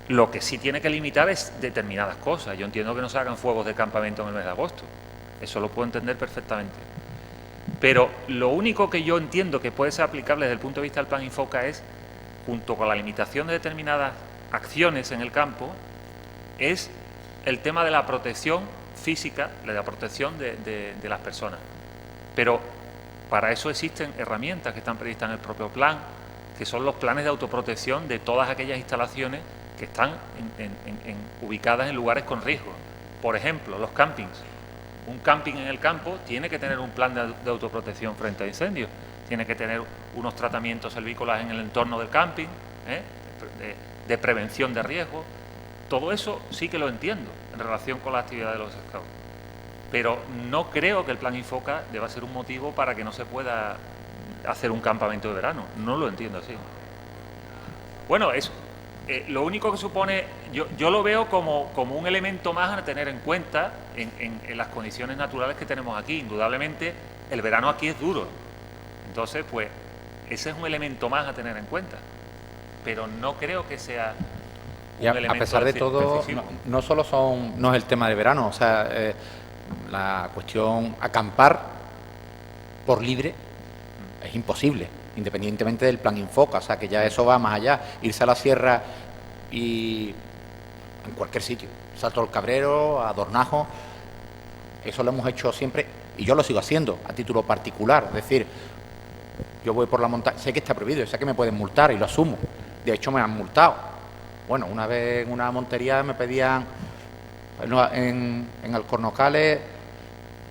Lo que sí tiene que limitar es determinadas cosas. Yo entiendo que no se hagan fuegos de campamento en el mes de agosto, eso lo puedo entender perfectamente. Pero lo único que yo entiendo que puede ser aplicable desde el punto de vista del plan Infoca es, junto con la limitación de determinadas acciones en el campo, es el tema de la protección física, de la protección de las personas. Pero para eso existen herramientas que están previstas en el propio plan, que son los planes de autoprotección de todas aquellas instalaciones que están ubicadas en lugares con riesgo. Por ejemplo, los campings. Un camping en el campo tiene que tener un plan de autoprotección frente a incendios, tiene que tener unos tratamientos selvícolas en el entorno del camping, de prevención de riesgo. Todo eso sí que lo entiendo en relación con la actividad de los scouts. Pero no creo que el plan Infoca deba ser un motivo para que no se pueda hacer un campamento de verano. No lo entiendo así. Bueno, lo único que supone, yo lo veo como un elemento más a tener en cuenta en las condiciones naturales que tenemos aquí. Indudablemente, el verano aquí es duro. Entonces, pues, ese es un elemento más a tener en cuenta. Pero no creo que sea un elemento a pesar de todo, no solo no es el tema de verano, o sea, la cuestión acampar por libre es imposible, independientemente del plan Infoca, o sea, que ya eso va más allá. Irse a la sierra y en cualquier sitio, Salto del Cabrero, a Dornajo, eso lo hemos hecho siempre y yo lo sigo haciendo a título particular. Es decir, yo voy por la montaña, sé que está prohibido, sé que me pueden multar y lo asumo. De hecho, me han multado. Bueno, una vez en una montería me pedían en Alcornocales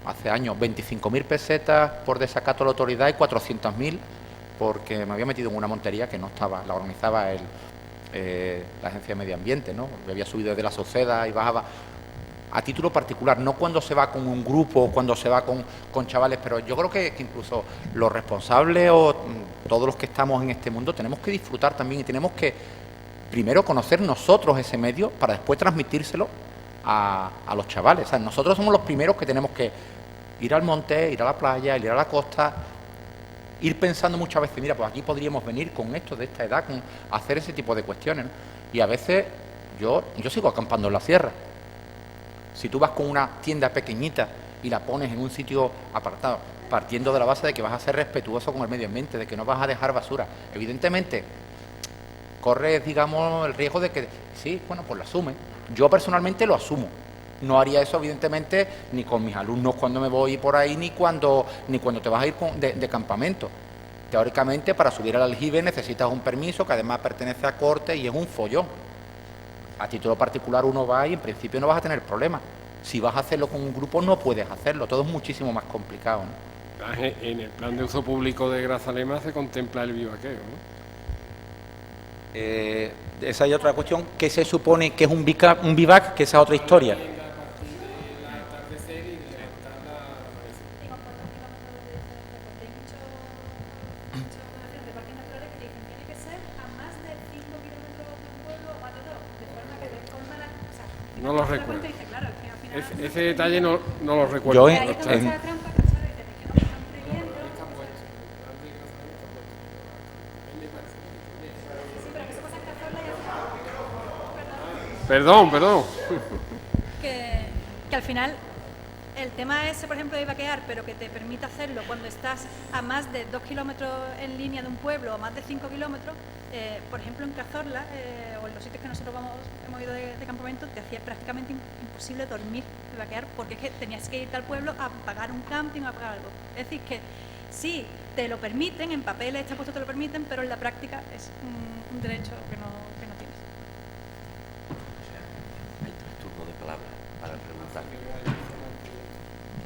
hace años 25.000 pesetas por desacato a la autoridad y 400.000 porque me había metido en una montería que no estaba, la organizaba la Agencia de Medio Ambiente, ¿no? Me había subido desde la Sauceda y bajaba a título particular, no cuando se va con un grupo, cuando se va con chavales, pero yo creo que incluso los responsables o todos los que estamos en este mundo tenemos que disfrutar también y tenemos que primero conocer nosotros ese medio para después transmitírselo a los chavales. O sea, nosotros somos los primeros que tenemos que ir al monte, ir a la playa, ir a la costa, ir pensando muchas veces, mira, pues aquí podríamos venir con esto de esta edad, con hacer ese tipo de cuestiones, ¿no? Y a veces yo sigo acampando en la sierra. Si tú vas con una tienda pequeñita y la pones en un sitio apartado, partiendo de la base de que vas a ser respetuoso con el medio ambiente, de que no vas a dejar basura, evidentemente corres, digamos, el riesgo de que, sí, bueno, pues lo asume. Yo personalmente lo asumo. No haría eso, evidentemente, ni con mis alumnos cuando me voy por ahí, ni cuando te vas a ir de campamento. Teóricamente, para subir al aljibe necesitas un permiso que además pertenece a corte y es un follón. A título particular uno va y en principio no vas a tener problemas. Si vas a hacerlo con un grupo no puedes hacerlo, todo es muchísimo más complicado, ¿no? En el plan de uso público de Grazalema se contempla el vivaqueo, ¿no? Esa es otra cuestión. ¿Qué se supone que es un vivac? Que esa es otra historia. No lo recuerdo. Ese detalle no lo recuerdo. Perdón. Que al final el tema ese, por ejemplo, de vaquear, pero que te permite hacerlo cuando estás a más de 2 kilómetros en línea de un pueblo o más de 5 kilómetros, por ejemplo en Cazorla o en los sitios que nosotros hemos ido de campamento, te hacía prácticamente imposible dormir y vaquear porque es que tenías que irte al pueblo a pagar un camping o a pagar algo. Es decir, que sí, te lo permiten, en papeles está puesto te lo permiten, pero en la práctica es un derecho que no tienes. Hay turno de palabra para preguntar.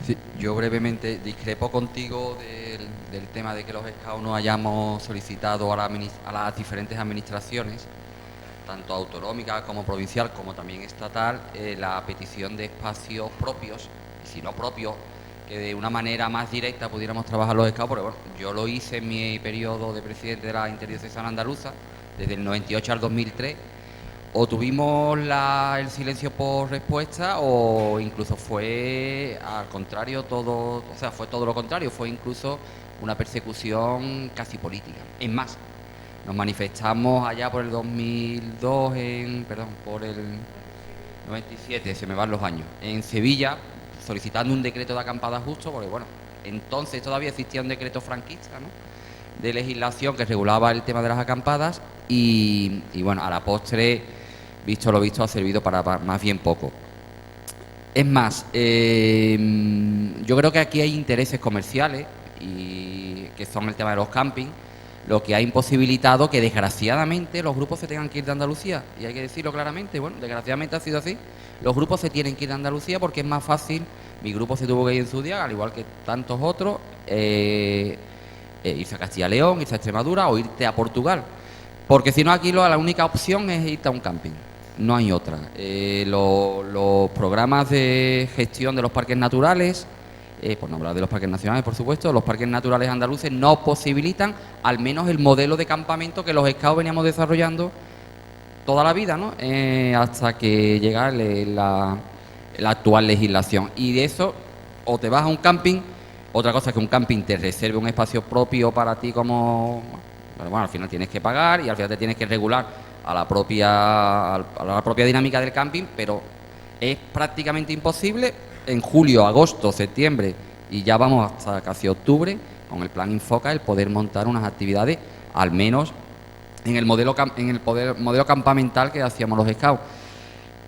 Sí, yo brevemente discrepo contigo del tema de que los scouts no hayamos solicitado a las diferentes administraciones, tanto autonómica como provincial, como también estatal, la petición de espacios propios, y si no propios, que de una manera más directa pudiéramos trabajar los scouts, porque bueno, yo lo hice en mi periodo de presidente de la Interdiocesana Andaluza, desde el 98 al 2003, o tuvimos el silencio por respuesta o incluso fue al contrario fue todo lo contrario, fue incluso una persecución casi política. Es más, nos manifestamos allá por el 2002, por el 97, se me van los años, en Sevilla, solicitando un decreto de acampada justo, porque bueno, entonces todavía existía un decreto franquista, ¿no?, de legislación que regulaba el tema de las acampadas y bueno, a la postre, visto lo visto, ha servido para más bien poco. Es más, yo creo que aquí hay intereses comerciales y que son el tema de los campings, lo que ha imposibilitado que desgraciadamente los grupos se tengan que ir de Andalucía, y hay que decirlo claramente, bueno, desgraciadamente ha sido así, los grupos se tienen que ir de Andalucía porque es más fácil, mi grupo se tuvo que ir en su día, al igual que tantos otros, irse a Castilla-León, irse a Extremadura o irte a Portugal, porque si no aquí la única opción es irte a un camping, no hay otra. Los programas de gestión de los parques naturales, por no hablar de los parques nacionales, por supuesto, los parques naturales andaluces no posibilitan al menos el modelo de campamento que los scouts veníamos desarrollando toda la vida, ¿no?, hasta que llega la actual legislación. Y de eso, o te vas a un camping, otra cosa es que un camping te reserve un espacio propio para ti como... Bueno, al final tienes que pagar y al final te tienes que regular a la propia dinámica del camping, pero es prácticamente imposible en julio, agosto, septiembre y ya vamos hasta casi octubre con el plan Infoca el poder montar unas actividades al menos en el modelo campamental que hacíamos los scouts.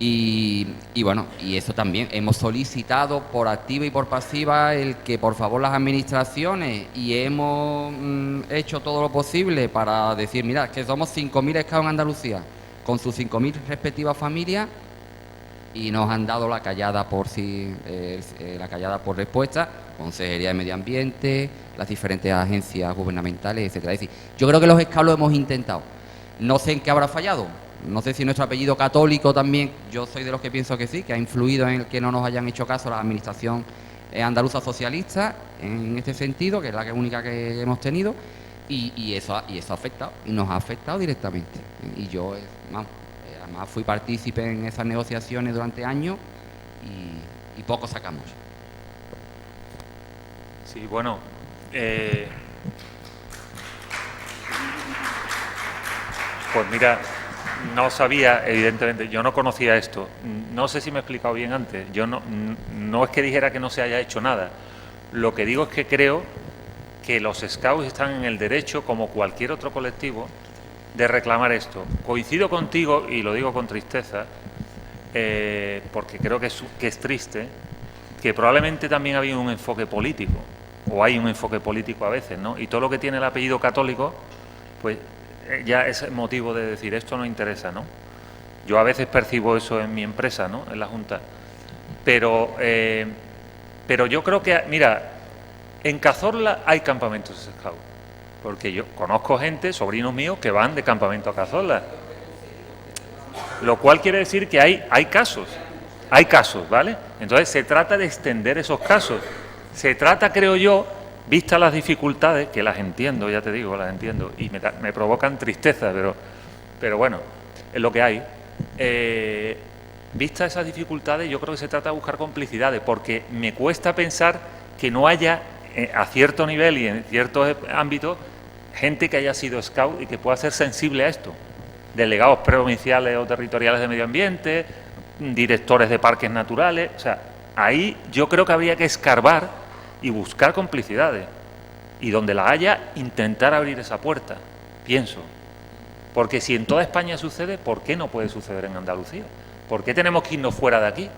Y bueno, y eso también hemos solicitado por activa y por pasiva el que por favor las administraciones, y hemos hecho todo lo posible para decir, mira, es que somos 5.000 scouts en Andalucía con sus 5.000 respectivas familias, y nos han dado la callada por respuesta, Consejería de Medio Ambiente, las diferentes agencias gubernamentales, etcétera. Es decir, yo creo que los scouts lo hemos intentado. No sé en qué habrá fallado. No sé si nuestro apellido católico también, yo soy de los que pienso que sí, que ha influido en el que no nos hayan hecho caso la administración andaluza socialista en este sentido, que es la única que hemos tenido, y eso ha afectado, y nos ha afectado directamente. Y yo, además fui partícipe en esas negociaciones durante años y poco sacamos. Sí, bueno, pues mira, no sabía, evidentemente, yo no conocía esto. No sé si me he explicado bien antes. Yo no es que dijera que no se haya hecho nada. Lo que digo es que creo que los scouts están en el derecho, como cualquier otro colectivo, de reclamar esto. Coincido contigo, y lo digo con tristeza, porque creo que es triste, que probablemente también había un enfoque político, o hay un enfoque político a veces, ¿no? Y todo lo que tiene el apellido católico, pues ya es motivo de decir, esto no interesa, ¿no? Yo a veces percibo eso en mi empresa, ¿no?, en la Junta. Pero yo creo que, mira, En Cazorla hay campamentos scout, porque yo conozco gente, sobrinos míos, que van de campamento a Cazorla. Lo cual quiere decir que hay casos, ¿vale? Entonces se trata de extender esos casos. Se trata, creo yo, vistas las dificultades, que las entiendo, ya te digo, las entiendo, y me provocan tristeza, pero bueno, es lo que hay. Vistas esas dificultades, yo creo que se trata de buscar complicidades, porque me cuesta pensar que no haya, a cierto nivel y en ciertos ámbitos, gente que haya sido scout y que pueda ser sensible a esto. Delegados provinciales o territoriales de medio ambiente, directores de parques naturales, o sea, ahí yo creo que habría que escarbar y buscar complicidades. Y donde la haya, intentar abrir esa puerta, pienso. Porque si en toda España sucede, ¿por qué no puede suceder en Andalucía? ¿Por qué tenemos que irnos fuera de aquí?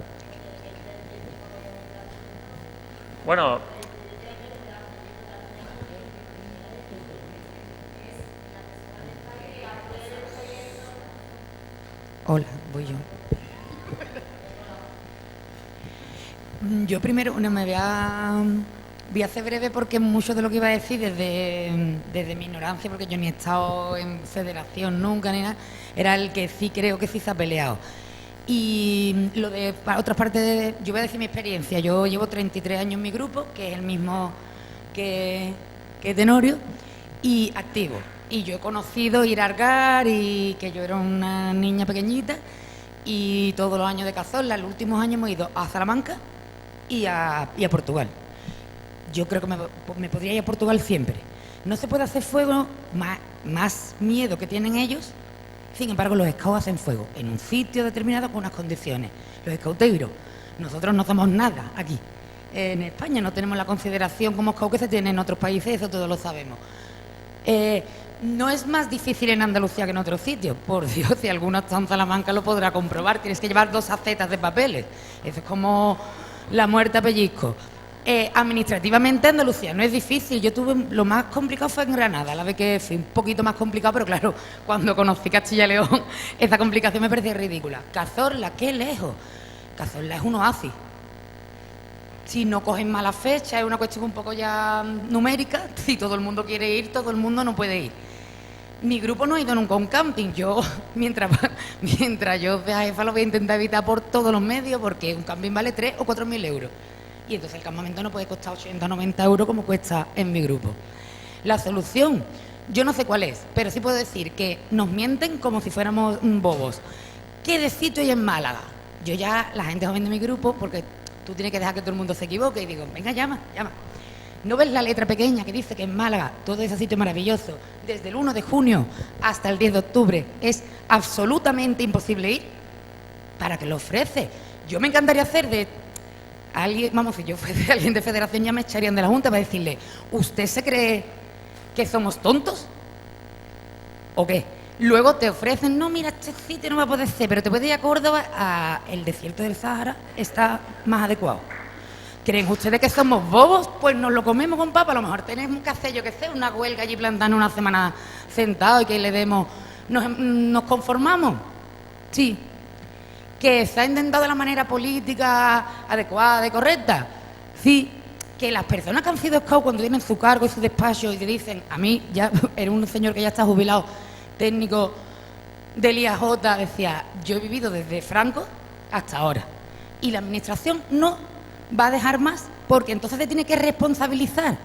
Bueno, hola, voy yo. Yo primero, me voy a hacer breve porque mucho de lo que iba a decir desde mi ignorancia, porque yo ni he estado en federación nunca ni nada, era el que sí creo que sí se ha peleado. Y lo de otras partes, yo voy a decir mi experiencia. Yo llevo 33 años en mi grupo, que es el mismo que Tenorio, y activo. Y yo he conocido ir a Argar, y que yo era una niña pequeñita, y todos los años de Cazorla, los últimos años hemos ido a Salamanca y a Portugal. Yo creo que me podría ir a Portugal siempre. No se puede hacer fuego, más miedo que tienen ellos. Sin embargo, los scouts hacen fuego en un sitio determinado con unas condiciones. Los scouteros, nosotros no hacemos nada aquí. En España no tenemos la consideración como scout que se tiene en otros países, eso todos lo sabemos. No es más difícil en Andalucía que en otros sitios. Por Dios, si alguno está en Salamanca lo podrá comprobar. Tienes que llevar 2 acetas de papeles. Eso es como la muerte a pellizco. Administrativamente Andalucía no es difícil. Yo tuve, lo más complicado fue en Granada, la vez que fue un poquito más complicado, pero claro, cuando conocí Castilla y León, esa complicación me parecía ridícula. Cazorla, qué lejos. Cazorla es un oasis. Si no cogen mala fecha, es una cuestión un poco ya numérica. Si todo el mundo quiere ir, todo el mundo no puede ir. Mi grupo no ha ido nunca a un camping. Yo, mientras yo sea jefa, lo voy a intentar evitar por todos los medios, porque un camping vale 3.000 o 4.000 euros. Y entonces el campamento no puede costar 80 o 90 euros como cuesta en mi grupo. La solución, yo no sé cuál es, pero sí puedo decir que nos mienten como si fuéramos bobos. ¿Qué de sitio hay en Málaga? Yo ya, la gente joven de mi grupo, porque tú tienes que dejar que todo el mundo se equivoque, y digo, venga, llama. ¿No ves la letra pequeña que dice que en Málaga todo ese sitio maravilloso, desde el 1 de junio hasta el 10 de octubre, es absolutamente imposible ir? ¿Para qué lo ofrece? Yo me encantaría hacer de alguien, vamos, si yo fuese alguien de federación ya me echarían de la Junta para decirle, ¿usted se cree que somos tontos? ¿O qué? Luego te ofrecen, no, mira, este sitio no va a poder ser, pero te puedes ir a Córdoba, el desierto del Sahara está más adecuado. ¿Creen ustedes que somos bobos? Pues nos lo comemos con papa. A lo mejor tenemos que hacer, yo qué sé, una huelga allí plantando una semana sentado y que le demos... ¿Nos conformamos? Sí. ¿Que se ha intentado de la manera política adecuada y correcta? Sí. Que las personas que han sido scout cuando tienen su cargo y su despacho y te dicen, a mí, ya era un señor que ya está jubilado, técnico del IAJ, decía, yo he vivido desde Franco hasta ahora y la administración no va a dejar más porque entonces te tiene que responsabilizar.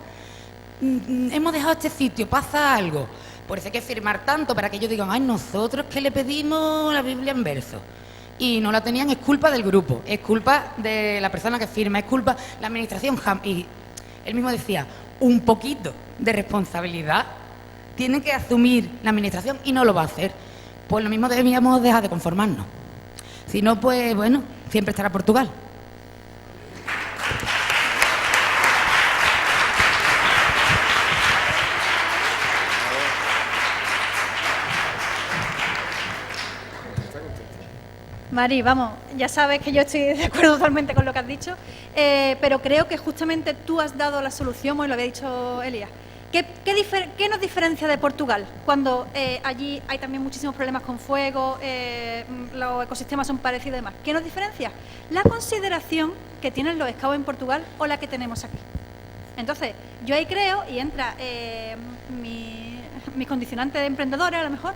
Hemos dejado este sitio, pasa algo, por eso hay que firmar tanto para que ellos digan, ay, nosotros que le pedimos la Biblia en verso y no la tenían, es culpa del grupo, es culpa de la persona que firma, es culpa de la administración. Y él mismo decía, un poquito de responsabilidad tiene que asumir la administración y no lo va a hacer. Pues lo mismo debíamos dejar de conformarnos. Si no, pues bueno, siempre estará Portugal. Mari, vamos, ya sabes que yo estoy de acuerdo totalmente con lo que has dicho, pero creo que justamente tú has dado la solución, hoy lo había dicho Elías. ¿Qué nos diferencia de Portugal cuando allí hay también muchísimos problemas con fuego, los ecosistemas son parecidos y demás? ¿Qué nos diferencia? La consideración que tienen los scouts en Portugal o la que tenemos aquí. Entonces, yo ahí creo, y entra mi condicionante de emprendedores a lo mejor,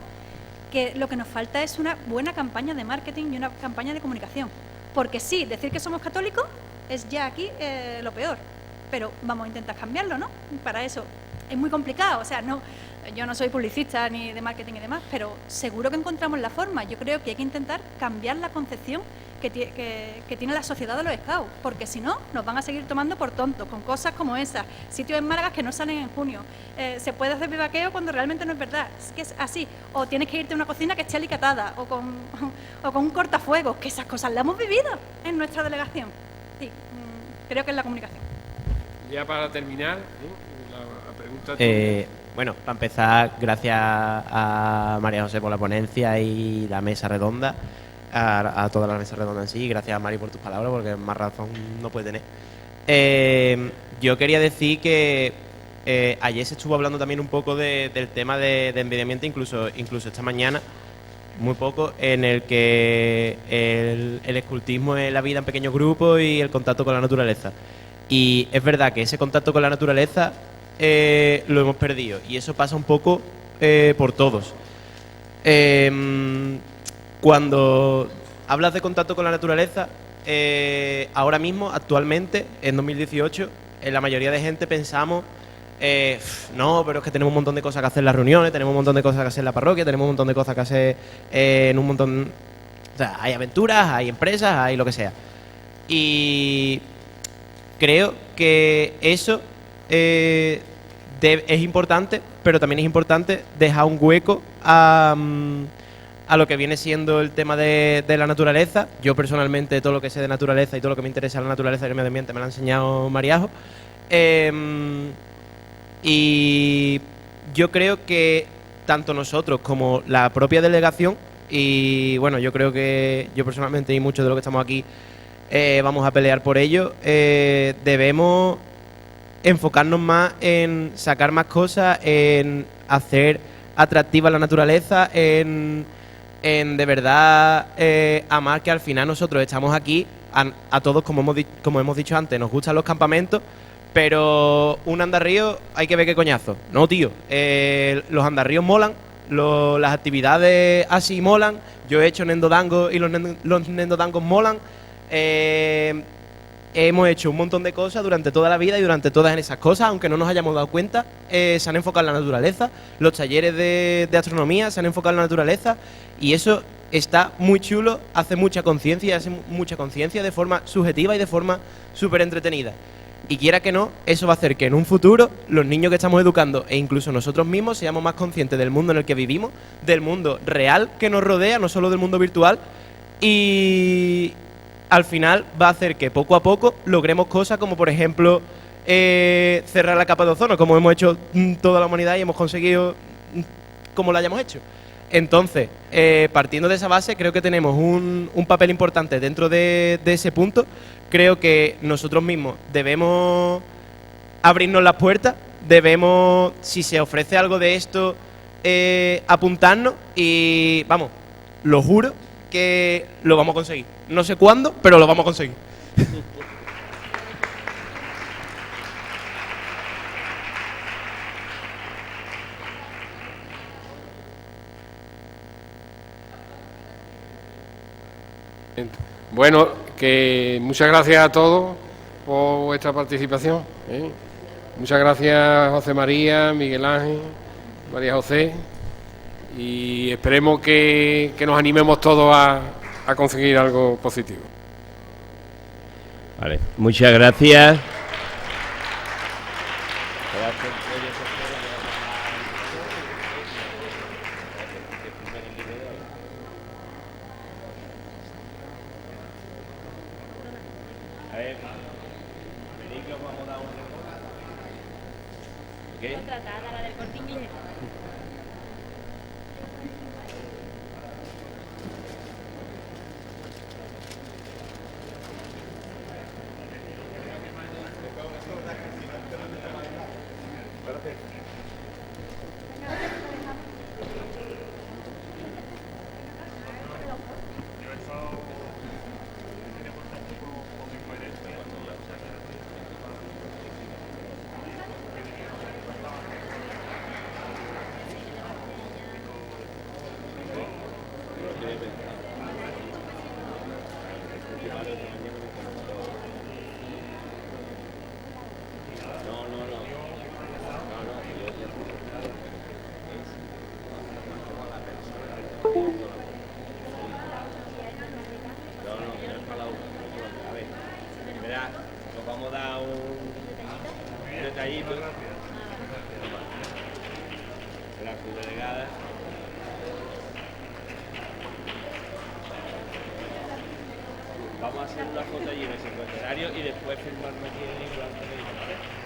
que lo que nos falta es una buena campaña de marketing y una campaña de comunicación. Porque sí, decir que somos católicos es ya aquí lo peor, pero vamos a intentar cambiarlo, ¿no? Para eso es muy complicado, o sea, yo no soy publicista ni de marketing y demás, pero seguro que encontramos la forma. Yo creo que hay que intentar cambiar la concepción que tiene la sociedad de los scouts, porque si no, nos van a seguir tomando por tontos, con cosas como esas, sitios en Málaga que no salen en junio, se puede hacer vivaqueo cuando realmente no es verdad, es que es así, o tienes que irte a una cocina que esté alicatada, o con un cortafuegos, que esas cosas las hemos vivido en nuestra delegación. Sí, creo que es la comunicación. Ya para terminar, la pregunta... Bueno, para empezar, gracias a María José por la ponencia y la mesa redonda, a toda la mesa redonda en sí, gracias a Mari por tus palabras, porque más razón no puede tener. Yo quería decir que ayer se estuvo hablando también un poco del tema de envejecimiento, incluso esta mañana, muy poco, en el que el escultismo es la vida en pequeños grupos y el contacto con la naturaleza. Y es verdad que ese contacto con la naturaleza lo hemos perdido, y eso pasa un poco por todos. Cuando hablas de contacto con la naturaleza, ahora mismo, actualmente, en 2018, la mayoría de gente pensamos, no, pero es que tenemos un montón de cosas que hacer en las reuniones, tenemos un montón de cosas que hacer en la parroquia, tenemos un montón de cosas que hacer en un montón... O sea, hay aventuras, hay empresas, hay lo que sea. Y creo que eso es importante, pero también es importante dejar un hueco a lo que viene siendo el tema de la naturaleza. Yo personalmente todo lo que sé de naturaleza y todo lo que me interesa de la naturaleza y el medio ambiente me lo ha enseñado Mariajo. Y yo creo que tanto nosotros como la propia delegación, y bueno, yo creo que yo personalmente y muchos de los que estamos aquí vamos a pelear por ello, debemos enfocarnos más en sacar más cosas, en hacer atractiva la naturaleza, en de verdad amar, que al final nosotros estamos aquí, a todos, como hemos dicho antes, nos gustan los campamentos, pero un andarrío hay que ver qué coñazo. No, tío, los andarríos molan, las actividades así molan, yo he hecho nendodango y los nendodangos molan. Hemos hecho un montón de cosas durante toda la vida, y durante todas esas cosas, aunque no nos hayamos dado cuenta, se han enfocado en la naturaleza. Los talleres de astronomía se han enfocado en la naturaleza, y eso está muy chulo, hace mucha conciencia de forma subjetiva y de forma súper entretenida. Y quiera que no, eso va a hacer que en un futuro los niños que estamos educando, e incluso nosotros mismos, seamos más conscientes del mundo en el que vivimos, del mundo real que nos rodea, no solo del mundo virtual, y al final va a hacer que poco a poco logremos cosas como, por ejemplo, cerrar la capa de ozono, como hemos hecho toda la humanidad y hemos conseguido como lo hayamos hecho. Entonces, partiendo de esa base, creo que tenemos un papel importante dentro de ese punto. Creo que nosotros mismos debemos abrirnos las puertas, debemos, si se ofrece algo de esto, apuntarnos, y vamos, lo juro que lo vamos a conseguir. No sé cuándo, pero lo vamos a conseguir. Bueno, que muchas gracias a todos por vuestra participación. Muchas gracias, José María, Miguel Ángel, María José, y esperemos que nos animemos todos a conseguir algo positivo. Vale, muchas gracias. Contratada, la del Corte Inglés. Verá, nos vamos a dar un detallito. La subdelegada. Vamos a hacer una foto allí en el secretario y después firmarme aquí en el libro antes de ir, ¿vale?